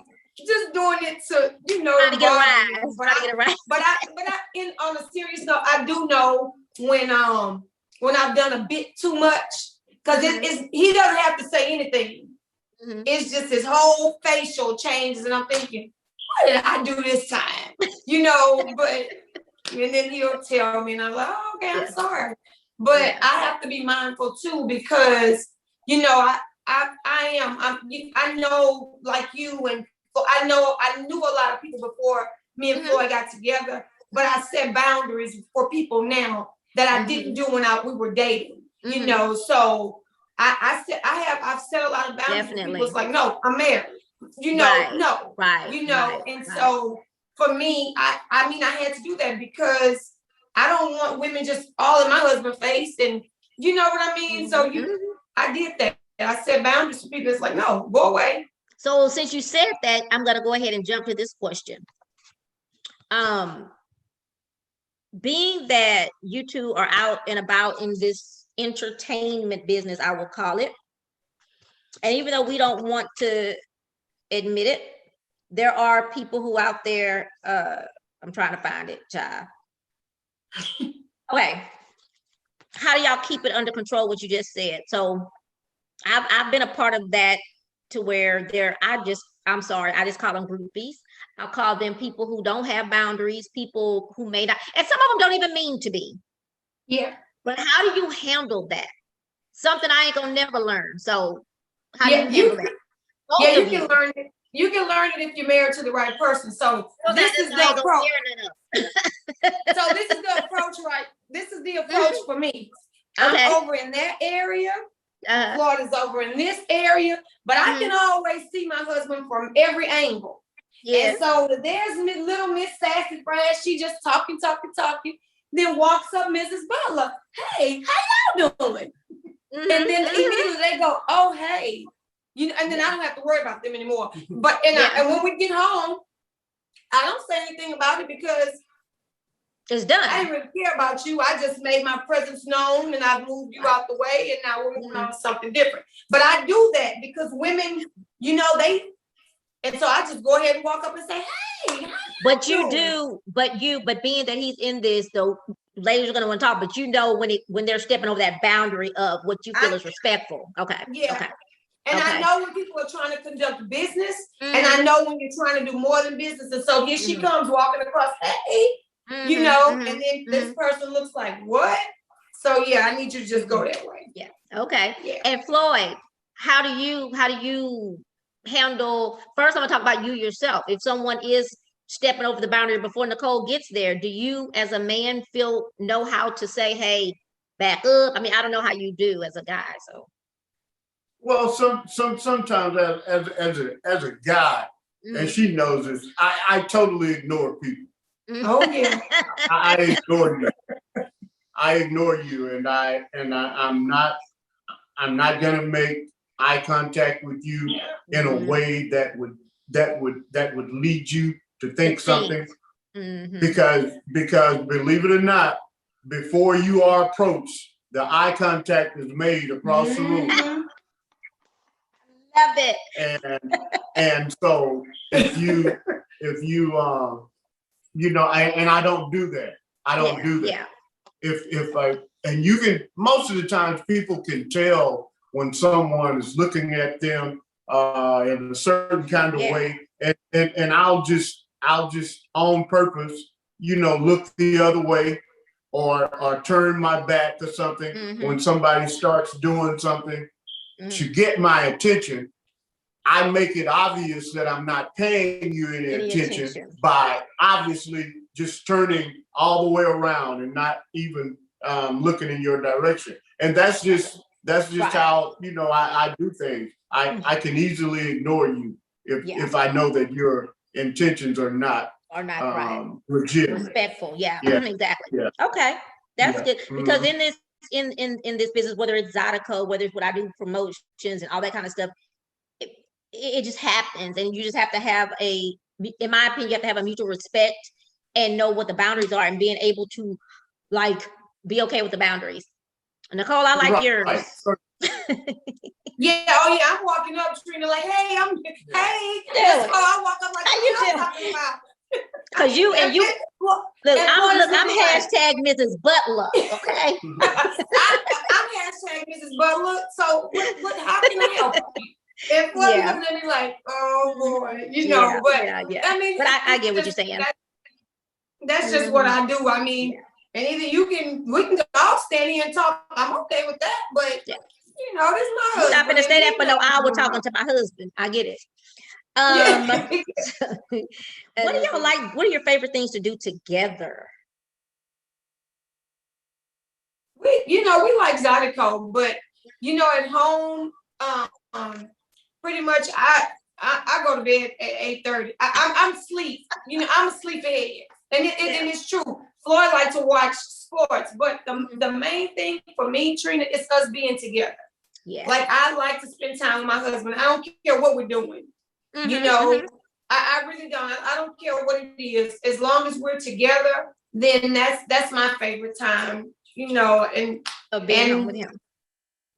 doing it to, you know, trying to get a rise. But on a serious note, I do know when I've done a bit too much, because he doesn't have to say anything. It's just his whole facial changes, and I'm thinking, what did I do this time? You know, and then he'll tell me, and I'm like, oh, okay, I'm sorry. But I have to be mindful too, because, you know, I know, like you, and I knew a lot of people before me and Floyd got together, but I set boundaries for people now that I didn't do when we were dating, you know. So I've set a lot of boundaries. People was like, no, I'm married, you know, you know. So for me, I mean, I had to do that because I don't want women just all in my husband's face, and you know what I mean. So I did that. I set boundaries for people. It's like, no, go away. So since you said that, I'm gonna go ahead and jump to this question. Being that you two are out and about in this entertainment business, I will call it, and even though we don't want to admit it, there are people who out there, I'm trying to find it, child. Okay. How do y'all keep it under control, what you just said? So I've been a part of that, to where I'm sorry, I just call them groupies. I'll call them people who don't have boundaries, people who may not, and some of them don't even mean to be. Yeah. But how do you handle that? Something I ain't gonna never learn. So how do you handle that? You can learn it. You can learn it if you're married to the right person. So this is the approach. So this is the approach, right? This is the approach for me. I'm over in that area. Florida's over in this area, but I can always see my husband from every angle. And so there's little Miss Sassy Fran. She just talking. Then walks up Mrs. Butler. Hey, how y'all doing? And then immediately they go, oh, hey. You know, and then I don't have to worry about them anymore. But and when we get home, I don't say anything about it because it's done. I didn't really care about you. I just made my presence known, and I've moved you out the way, and now we're moving on to something different. But I do that because women, you know, and so I just go ahead and walk up and say, hey. But you do, but being that he's in this, though, ladies are going to want to talk, but you know when they're stepping over that boundary of what you feel is respectful. Okay. Yeah. Okay. And I know when people are trying to conduct business, and I know when you're trying to do more than business. And so here she comes walking across, hey, you know, and then this person looks like, what? So yeah, I need you to just go that way. Yeah. Okay. Yeah. And Floyd, how do you handle, first I'm gonna talk about you yourself. If someone is stepping over the boundary before Nicole gets there, do you as a man know how to say, hey, back up? I mean, I don't know how you do as a guy, so. Well, sometimes as a guy, and she knows this, I totally ignore people. Oh yeah. I ignore you. I ignore you, and I'm not gonna make eye contact with you in a way that would lead you to think something. Because believe it or not, before you are approached, the eye contact is made across the room. Love it. And so if you you know, and I don't do that. I don't do that. and you can, most of the times people can tell when someone is looking at them in a certain kind of way, and I'll just on purpose, look the other way or turn my back to something when somebody starts doing something to get my attention. I make it obvious that I'm not paying you any attention by obviously just turning all the way around and not even looking in your direction. And that's just how, I do things. I can easily ignore you if I know that your intentions are not right. legitimate. Respectful. Yeah. Exactly. Yeah. Okay. That's good. Because in this business, whether it's Zydeco, whether it's what I do promotions and all that kind of stuff, it just happens, and you just have to have in my opinion, you have to have a mutual respect and know what the boundaries are and being able to be okay with the boundaries. Nicole, I like yours. Yeah, I'm walking up, Trina, like, hey, I walk up like, how you talking about? Because I'm hashtag Mrs. Butler, okay? I'm hashtag Mrs. Butler, so how can I help you? And Floyd looking at me like, oh boy, but I mean, but I get what you're saying. That's just what I do. I mean, and either we can all stand here and talk. I'm okay with that, but this is my husband. You're not gonna say that for no hour talking to my husband. I get it. What do y'all like? What are your favorite things to do together? We like Zydeco, but at home, pretty much I go to bed at 8:30. I'm asleep. I'm a sleepyhead, and it's true. Floyd likes to watch sports, but the main thing for me, Trina, is us being together. Yeah. Like, I like to spend time with my husband. I don't care what we're doing. I really don't. I don't care what it is. As long as we're together, then that's my favorite time. And being with him.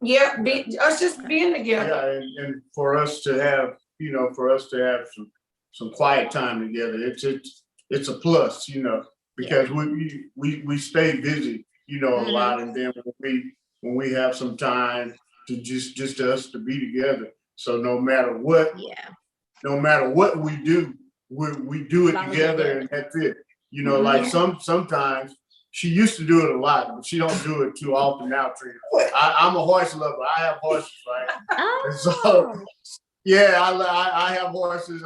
Yeah, us just being together. Yeah, and for us to have, some quiet time together, it's a plus, because we stay busy, a lot, and then when we have some time to just us to be together. So no matter what we do, we do it together, and that's it. Like sometimes. She used to do it a lot, but she don't do it too often now, Trina. I'm a horse lover. I have horses, right? And so, I have horses.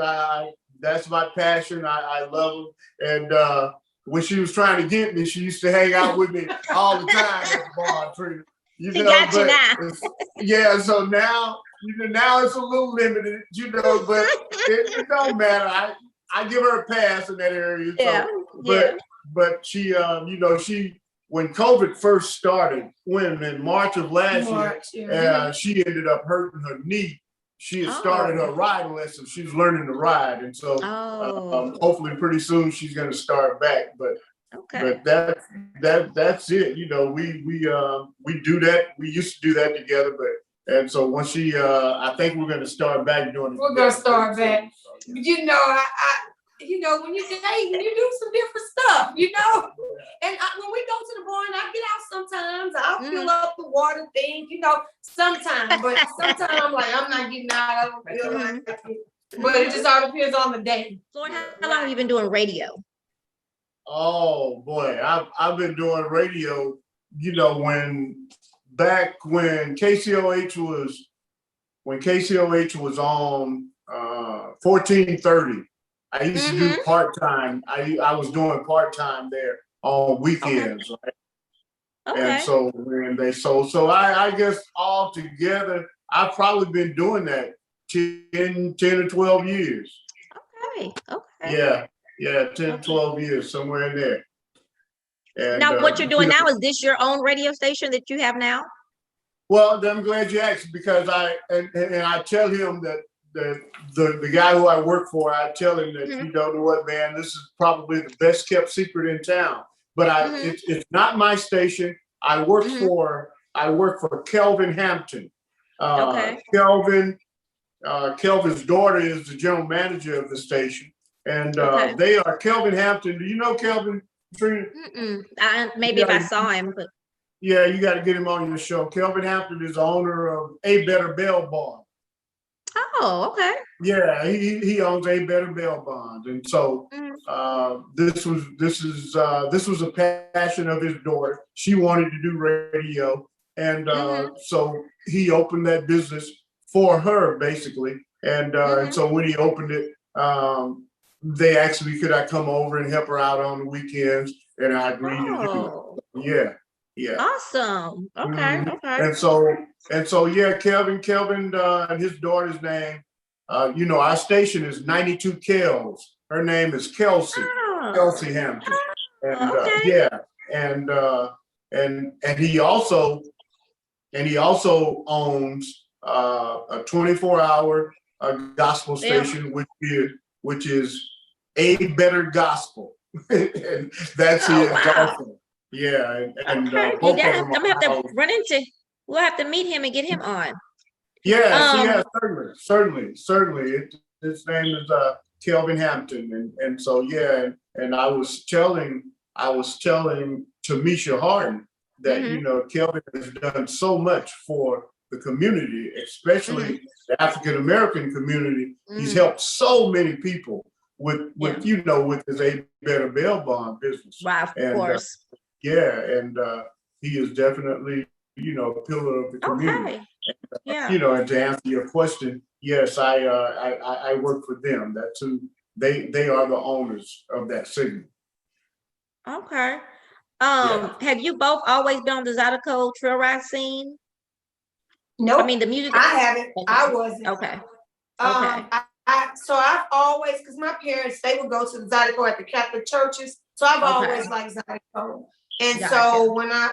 That's my passion. I love them. And when she was trying to get me, she used to hang out with me all the time at the barn, Trina. She got you now. So now, now it's a little limited, but it don't matter. I give her a pass in that area. But she, when COVID first started, in March of last year, she ended up hurting her knee. She had started her ride lesson. She's learning to ride, and so hopefully pretty soon she's going to start back. But that's it. We do that. We used to do that together, and so when she, I think we're going to start back doing it. We're going to start back. When you date, you do some different stuff, And when we go to the barn, I get out sometimes. I'll fill up the water thing, sometimes. But sometimes, like, I'm not getting out. I don't feel like it. But it just all depends on the day. Floyd, how long have you been doing radio? Oh, boy. I've been doing radio, when KCOH was on 1430. I used to do part-time. I was doing part-time there on weekends, right? Okay. And so when they sold, I guess all together, I've probably been doing that 10 or 12 years. Okay. Yeah, 10, 12 years, somewhere in there. And, now, what you're doing now, is this your own radio station that you have now? Well, I'm glad you asked, because I tell him that the guy who I work for, I tell him that, you know what, man, this is probably the best kept secret in town. But it's not my station. I work for Kelvin Hampton. Kelvin's daughter is the general manager of the station, and they are Kelvin Hampton. Do you know Kelvin? Trina? Maybe if I saw him, but yeah, you got to get him on your show. Kelvin Hampton is the owner of A Better Bail Bond. oh, okay. Yeah, he owns A Better Bail Bond, and so this was a passion of his daughter. She wanted to do radio, and so he opened that business for her basically. And so when he opened it, they actually could I come over and help her out on the weekends, and I agreed to do it. Yeah. Yeah. Awesome. Okay. Okay. And so yeah, Kelvin, and his daughter's name, our station is 92 Kels. Her name is Kelsey Hampton. And yeah, and he also owns a 24-hour gospel station, which is A Better Gospel. And that's it also. Yeah, and both of them I'm gonna have to run into. We'll have to meet him and get him on. Yeah, certainly. His name is Kelvin Hampton, and so yeah, and I was telling Tamisha Harden that Kelvin has done so much for the community, especially the African American community. He's helped so many people with his A Better Bail Bond business. Wow, of course. And he is definitely, a pillar of the community. Okay. Yeah. And to answer your question, yes, I work for them. That's who they are, the owners of that signal. Okay. Have you both always been on the Zydeco trail ride scene? Nope. I mean, the music. I haven't. I wasn't. Okay. So I've always, because my parents, they would go to the Zydeco at the Catholic churches. So I've always liked Zydeco. And so when I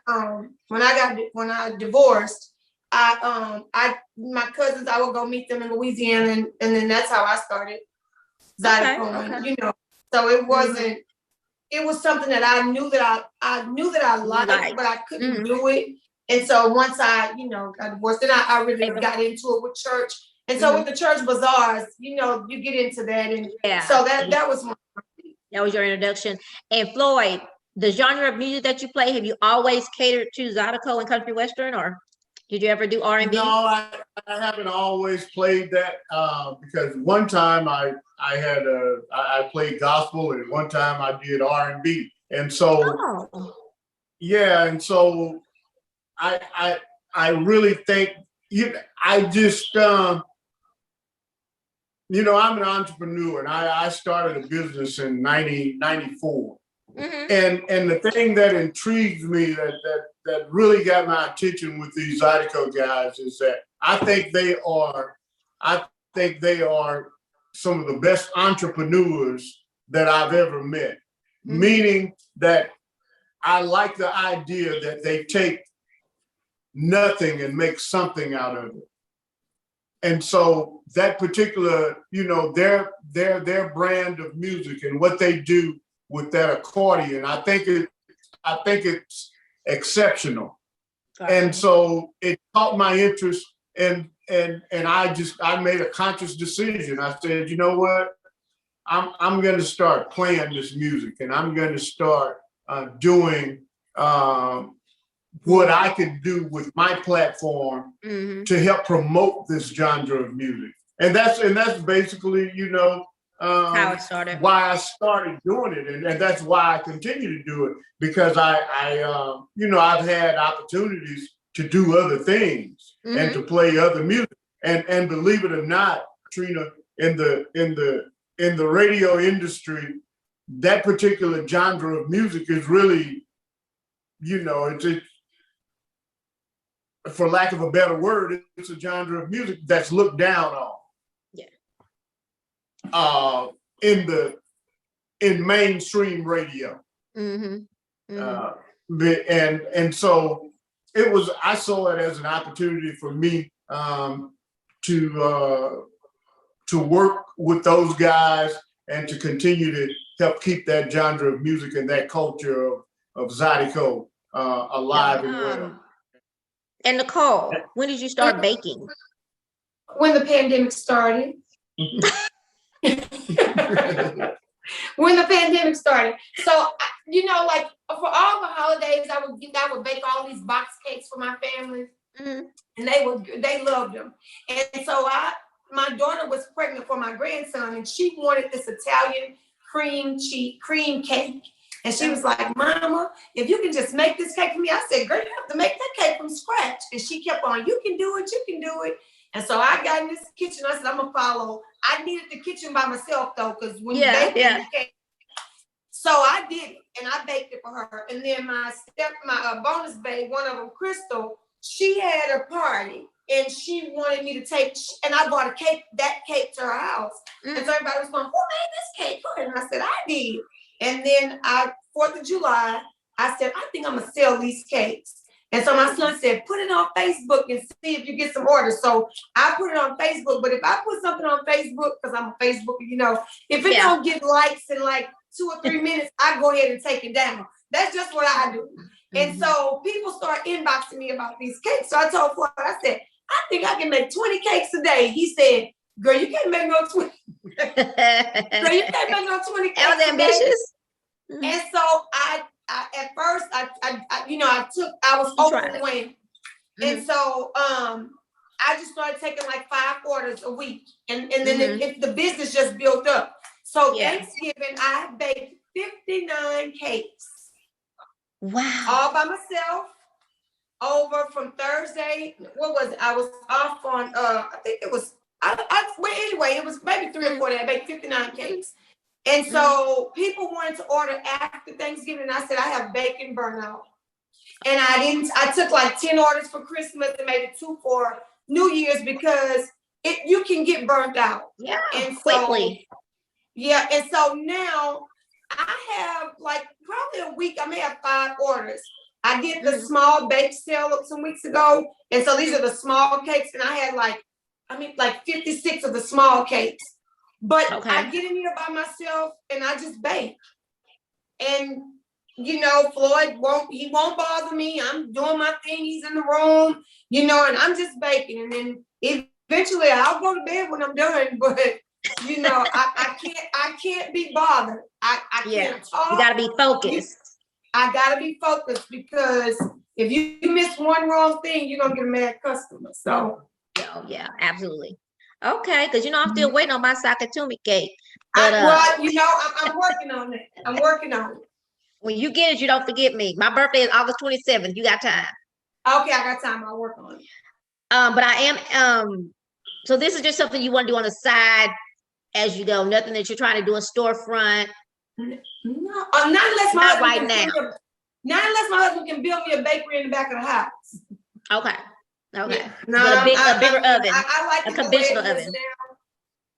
divorced, my cousins, I would go meet them in Louisiana, and then that's how I started Zydeco. Okay. So it wasn't. It was something that I knew that I liked, but I couldn't do it. And so once I got divorced, then I really got into it with church. And so with the church bazaars, you get into that, and so that was your introduction. And Floyd, the genre of music that you play, have you always catered to Zydeco and country western, or did you ever do R&B? No, I haven't always played that because one time I played gospel, and one time I did R&B, and so and so I really think I just I'm an entrepreneur, and I started a business in 1994. And the thing that intrigues me that really got my attention with these Zydeco guys is that I think they are some of the best entrepreneurs that I've ever met. Meaning that I like the idea that they take nothing and make something out of it. And so that particular, their brand of music and what they do with that accordion, I think it's exceptional. And so it caught my interest, and I made a conscious decision. I said, you know what? I'm going to start playing this music, and I'm going to start doing what I can do with my platform to help promote this genre of music. And that's basically, how it started. Why I started doing it, and that's why I continue to do it, because I've had opportunities to do other things and to play other music, and believe it or not, Trina, in the radio industry, that particular genre of music is really, it's for lack of a better word, it's a genre of music that's looked down on. In mainstream radio. And so I saw it as an opportunity for me to work with those guys and to continue to help keep that genre of music and that culture of Zydeco alive and well. And Nicole, when did you start baking? When the pandemic started. when the pandemic started. So, you know, like for all the holidays, I would bake all these box cakes for my family, and they loved them. And so my daughter was pregnant for my grandson, and she wanted this Italian cream cake. And she was like, Mama, if you can just make this cake for me. I said, girl, you have to make that cake from scratch. And she kept on, you can do it, you can do it. And so I got in this kitchen. I said, I'm gonna follow. I needed the kitchen by myself though, because when you bake it, you can't. So I did it, and I baked it for her. And then my bonus babe, one of them, Crystal, she had a party, and she wanted me to take, and I bought that cake to her house. And so everybody was going, who made this cake for her? And I said, I did. And then 4th of July, I said, I think I'm gonna sell these cakes. And so my son said, put it on Facebook and see if you get some orders. So I put it on Facebook, but if I put something on Facebook, because I'm a Facebook, you know, if it don't get likes in like 2 or 3 minutes, I go ahead and take it down. That's just what I do. And so people start inboxing me about these cakes. So I told Floyd, I said, I think I can make 20 cakes a day. He said, girl, you can't make no 20. Girl, you can't make no 20 cakes. That was ambitious. And so I at first I was overwhelmed. And so I just started taking like 5 orders a week. And then if the business just built up. So Thanksgiving, I baked 59 cakes. Wow. All by myself. Over from Thursday. What was it? I was off on I think it was well, anyway, it was maybe 3 or 4 days. I baked 59 cakes. And so people wanted to order after Thanksgiving, and I said, I have bacon burnout. And I took like 10 orders for Christmas and maybe 2 for New Year's, because you can get burnt out. Yeah, and quickly. And so now I have like probably a week, I may have 5 orders. I did the small bake sale some weeks ago. And so these are the small cakes, and I had like 56 of the small cakes. But I get in here by myself and I just bake. And you know, Floyd won't bother me. I'm doing my thing. He's in the room, you know, and I'm just baking. And then eventually I'll go to bed when I'm done. But you know, I can't be bothered. I can't talk. You gotta be focused. I gotta be focused, because if you miss one wrong thing, you're gonna get a mad customer. So yeah, absolutely. Okay, because you know I'm still waiting on my Sakatumi cake. But you know, I'm working on it. I'm working on it. When you get it, you don't forget me. My birthday is August 27th. You got time. Okay, I got time. I'll work on it. But I am so this is just something you want to do on the side as you go. Nothing that you're trying to do in storefront. No, not unless my husband right now. Not unless my husband can build me a bakery in the back of the house. Okay. Yeah. No, a bigger oven. I like a conventional oven.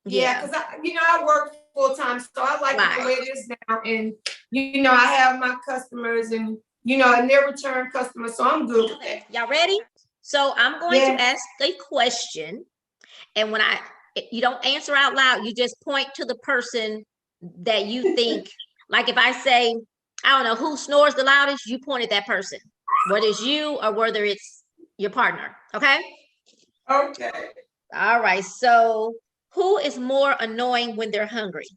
Yeah, because I work full time, so I like it the way it is now. And you know, I have my customers, and you know, and they're return customers, so I'm good with that. Y'all ready? So I'm going to ask a question, and when you don't answer out loud, you just point to the person that you think. Like if I say, I don't know, who snores the loudest, you point at that person, whether it's you or whether it's your partner. Okay. Okay. All right. So who is more annoying when they're hungry?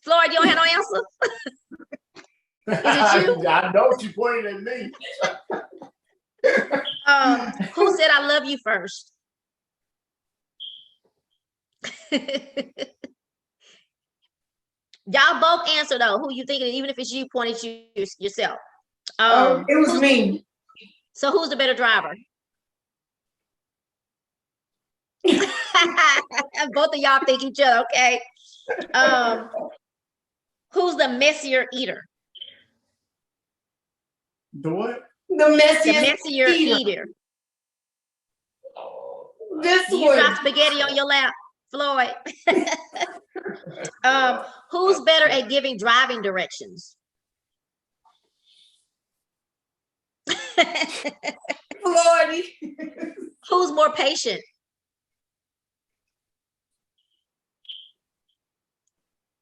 Floyd, you don't have no answer? Is it you? I know you pointed at me. Who said I love you first? Y'all both answer though. Who you think? Even if it's you, point at you yourself. It was me. So who's the better driver? Both of y'all think each other. Okay. Who's the messier eater? The what? The messier eater. This you drop spaghetti on your lap, Floyd. Who's better at giving driving directions? Floyd. Who's more patient?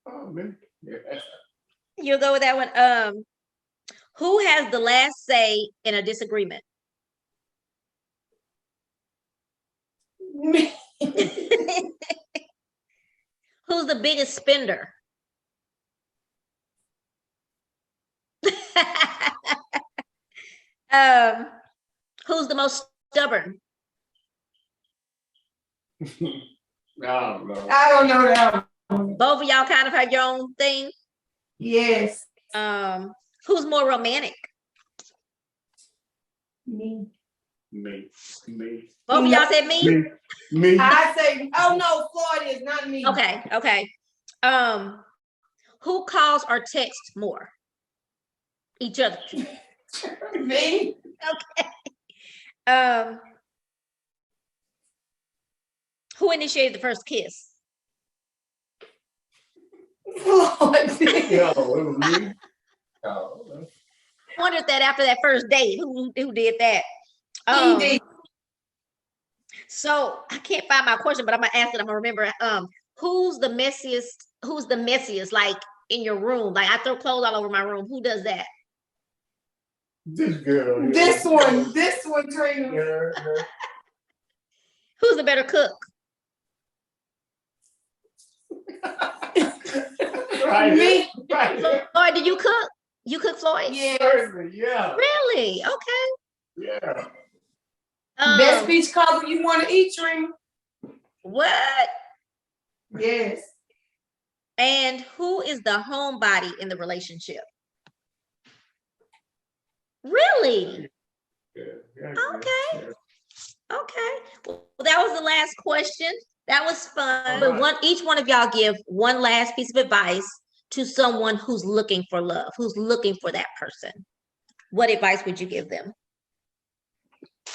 Oh man. Yeah. You'll go with that one. Who has the last say in a disagreement? Me. Who's the biggest spender? Who's the most stubborn? I don't know. I don't know that one. Both of y'all kind of have your own thing. Yes. Who's more romantic? Me. Both of y'all said me? Me. I say, oh no, Floyd is not me. Okay. Who calls or texts more? Each other. Me. Okay. Who initiated the first kiss? Floyd. Yeah, it was me. Oh. I wondered that after that first date, who did that? He did. So I can't find my question, but I'm gonna ask it. I'm gonna remember. Who's the messiest? Who's the messiest? Like in your room? Like I throw clothes all over my room. Who does that? This girl. Here. This one, Trina. Yeah. Who's the better cook? Right. Me. Right. Floyd, do you cook? You cook, Floyd? Yeah. Yeah. Really? Okay. Yeah. Best peach cobbler you want to eat, Trina? What? Yes. And who is the homebody in the relationship? Really? Yeah. Okay. Okay. Well, that was the last question. That was fun. All right. But each one of y'all give one last piece of advice to someone who's looking for love, who's looking for that person. What advice would you give them?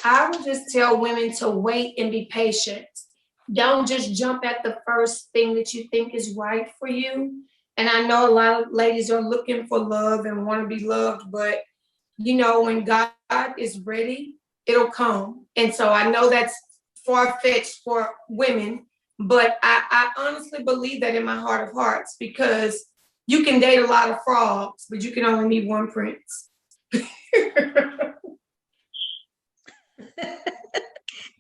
I would just tell women to wait and be patient. Don't just jump at the first thing that you think is right for you. And I know a lot of ladies are looking for love and want to be loved, but you know, when God is ready, it'll come. And so I know that's far-fetched for women, but I honestly believe that in my heart of hearts, because you can date a lot of frogs, but you can only meet one prince.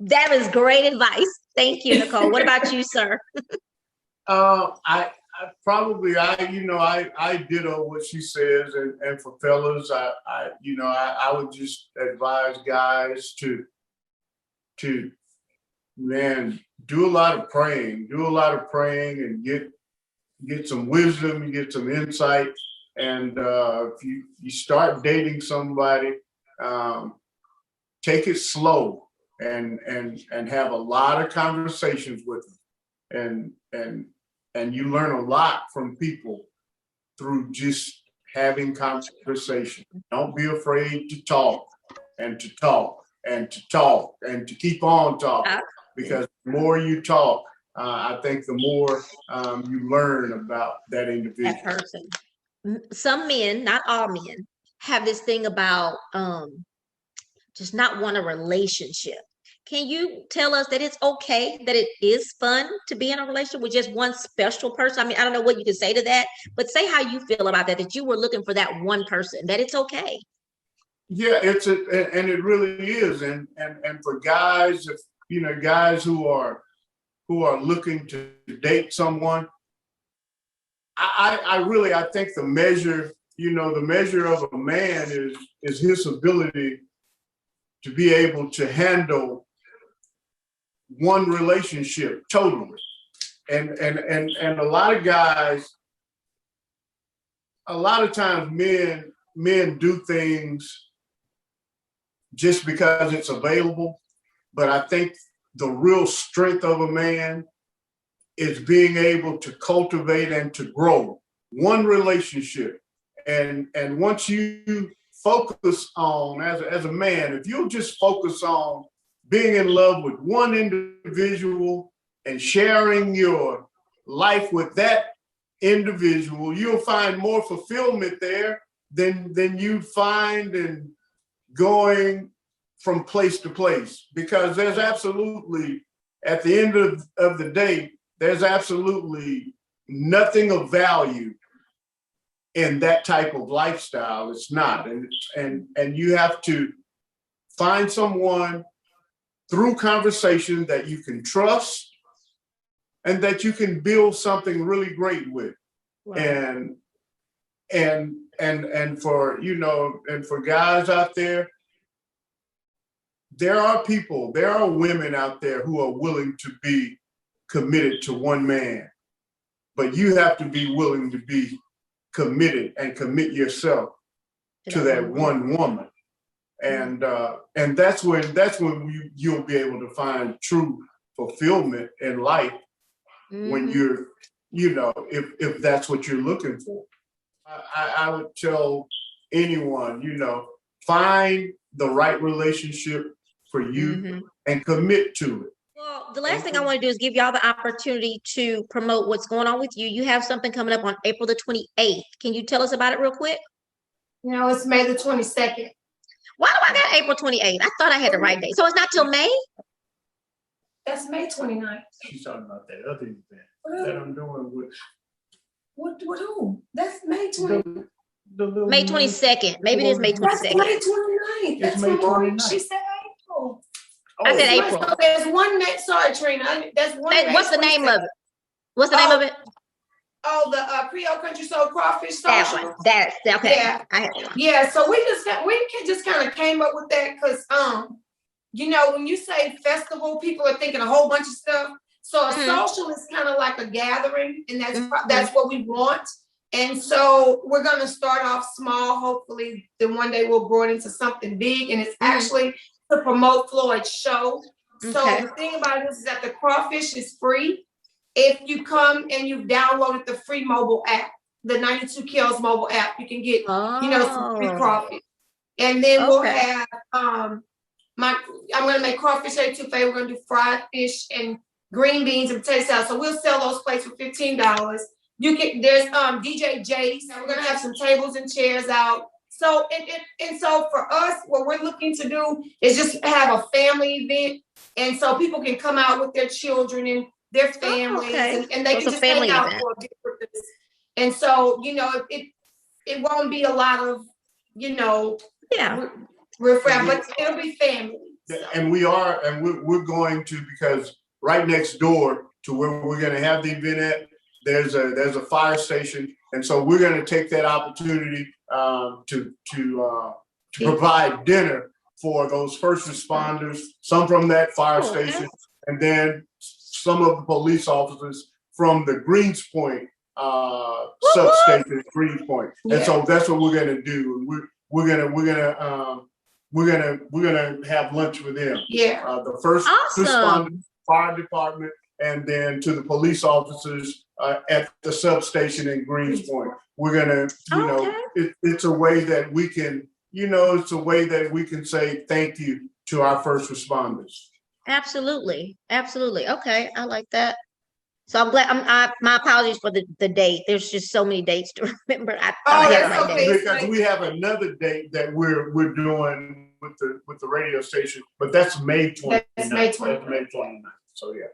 That is great advice. Thank you, Nicole. What about you, sir? I ditto what she says, and for fellas, I would just advise guys to man, do a lot of praying, and get some wisdom, you get some insight, and if you start dating somebody, take it slow and have a lot of conversations with them, and you learn a lot from people through just having conversation. Don't be afraid to talk and to talk and to talk and to keep on talking, because the more you talk, I think the more you learn about that individual. That person. Some men, not all men, have this thing about just not want a relationship. Can you tell us that it's okay, that it is fun to be in a relationship with just one special person? I mean, I don't know what you can say to that, but say how you feel about that you were looking for that one person, that it's okay. Yeah, and it really is. And for guys, if guys who are looking to date someone, I think the measure of a man is his ability to be able to handle one relationship totally. And a lot of guys, a lot of times men do things just because it's available. But I think the real strength of a man is being able to cultivate and to grow one relationship. And once you focus on, as a man, if you'll just focus on being in love with one individual and sharing your life with that individual, you'll find more fulfillment there than you'd find in going from place to place. Because there's absolutely, at the end of the day, there's absolutely nothing of value in that type of lifestyle. It's not. And you have to find someone through conversation that you can trust, and that you can build something really great with. Wow. And for, you know, and for guys out there are women out there who are willing to be committed to one man, but you have to be willing to be committed and commit yourself to that one woman. And that's when you'll be able to find true fulfillment in life, when you're, you know, if that's what you're looking for. I would tell anyone, you know, find the right relationship for you and commit to it. Well, the last thing I want to do is give y'all the opportunity to promote what's going on with you. You have something coming up on April the 28th. Can you tell us about it real quick? No, it's May the 22nd. Why do I got April 28th? I thought I had the right date. So it's not till May? That's May 29th. She's talking about that other event that I'm doing with. What who? That's May 20th. May 22nd. Maybe it is May 22nd. That's May 29th. That's May 29th. She said April. I said April. So there's one May. Sorry, Trina. That's one May. What's the name of it? What's the name of it? Oh, the Creole Country Soul Crawfish Social. That one. That's okay. Yeah. Yeah. So we just kind of came up with that because you know, when you say festival, people are thinking a whole bunch of stuff. So a social is kind of like a gathering, and that's what we want. And so we're going to start off small. Hopefully, then one day we'll grow it into something big. And it's actually to promote Floyd's show. So the thing about it is that the crawfish is free if you come and you've downloaded the free mobile app, the 92 Kills mobile app. You can get you know, some free crawfish. And then we'll have I'm going to make crawfish etouffee. We're going to do fried fish and green beans and potato salad. So we'll sell those plates for $15. There's DJ Jace. We're gonna have some tables and chairs out. So and so for us, what we're looking to do is just have a family event, and so people can come out with their children and their families, and they can just hang out for a bit with us. And so, you know, it won't be a lot of, you know, riffraff, but it'll be family. So. And we're going to, because right next door to where we're going to have the event at, there's a fire station, and so we're going to take that opportunity to provide dinner for those first responders, some from that fire station, and then some of the police officers from the Greens Point substation, Greens Point. And so that's what we're going to do. We're gonna have lunch with them. The first responders, fire department, and then to the police officers at the substation in Greens Point. We're gonna, you know, it's a way that we can, you know, it's a way that we can say thank you to our first responders. Absolutely. Okay, I like that. So I'm glad. My apologies for the date. There's just so many dates to remember. Because we have another date that we're doing with the radio station, but that's May 29th. That's May 29th. So yeah.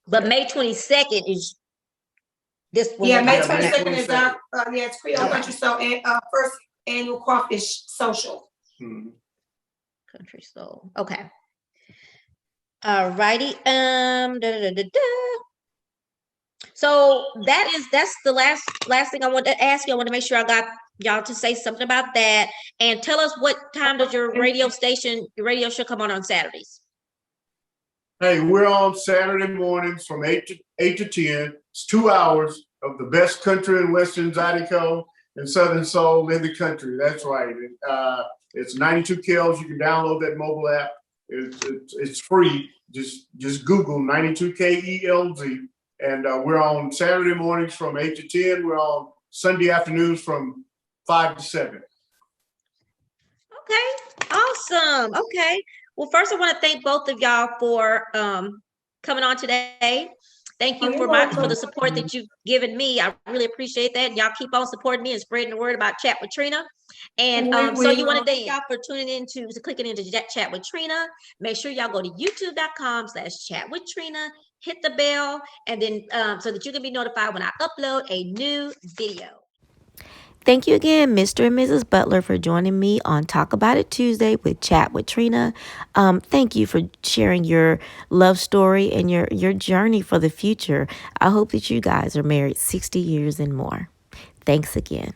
But May 22nd is this one. Yeah, May 22nd is it's Creole Country Soul and first annual crawfish social. Country Soul. Okay. All righty. So that's the last thing I want to ask you. I want to make sure I got y'all to say something about that, and tell us what time does your radio show come on Saturdays? Hey, we're on Saturday mornings from 8 to 10. It's 2 hours of the best country and western zydeco and southern soul in the country. That's right. It's 92 Kills. You can download that mobile app. It's free. Just Google 92 KELZ. And we're on Saturday mornings from 8 to 10. We're on Sunday afternoons from 5 to 7. Okay, awesome. Okay. Well, first I want to thank both of y'all for coming on today. Thank you for the support that you've given me. I really appreciate that. Y'all keep on supporting me and spreading the word about Chat with Trina. And so you want to thank y'all for tuning in to clicking into Chat with Trina. Make sure y'all go to youtube.com/Chat with Trina. Hit the bell, and then so that you can be notified when I upload a new video. Thank you again, Mr. and Mrs. Butler, for joining me on Talk About It Tuesday with Chat with Trina. Thank you for sharing your love story and your journey for the future. I hope that you guys are married 60 years and more. Thanks again.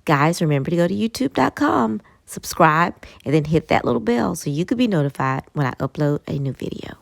Guys, remember to go to youtube.com, subscribe, and then hit that little bell so you could be notified when I upload a new video.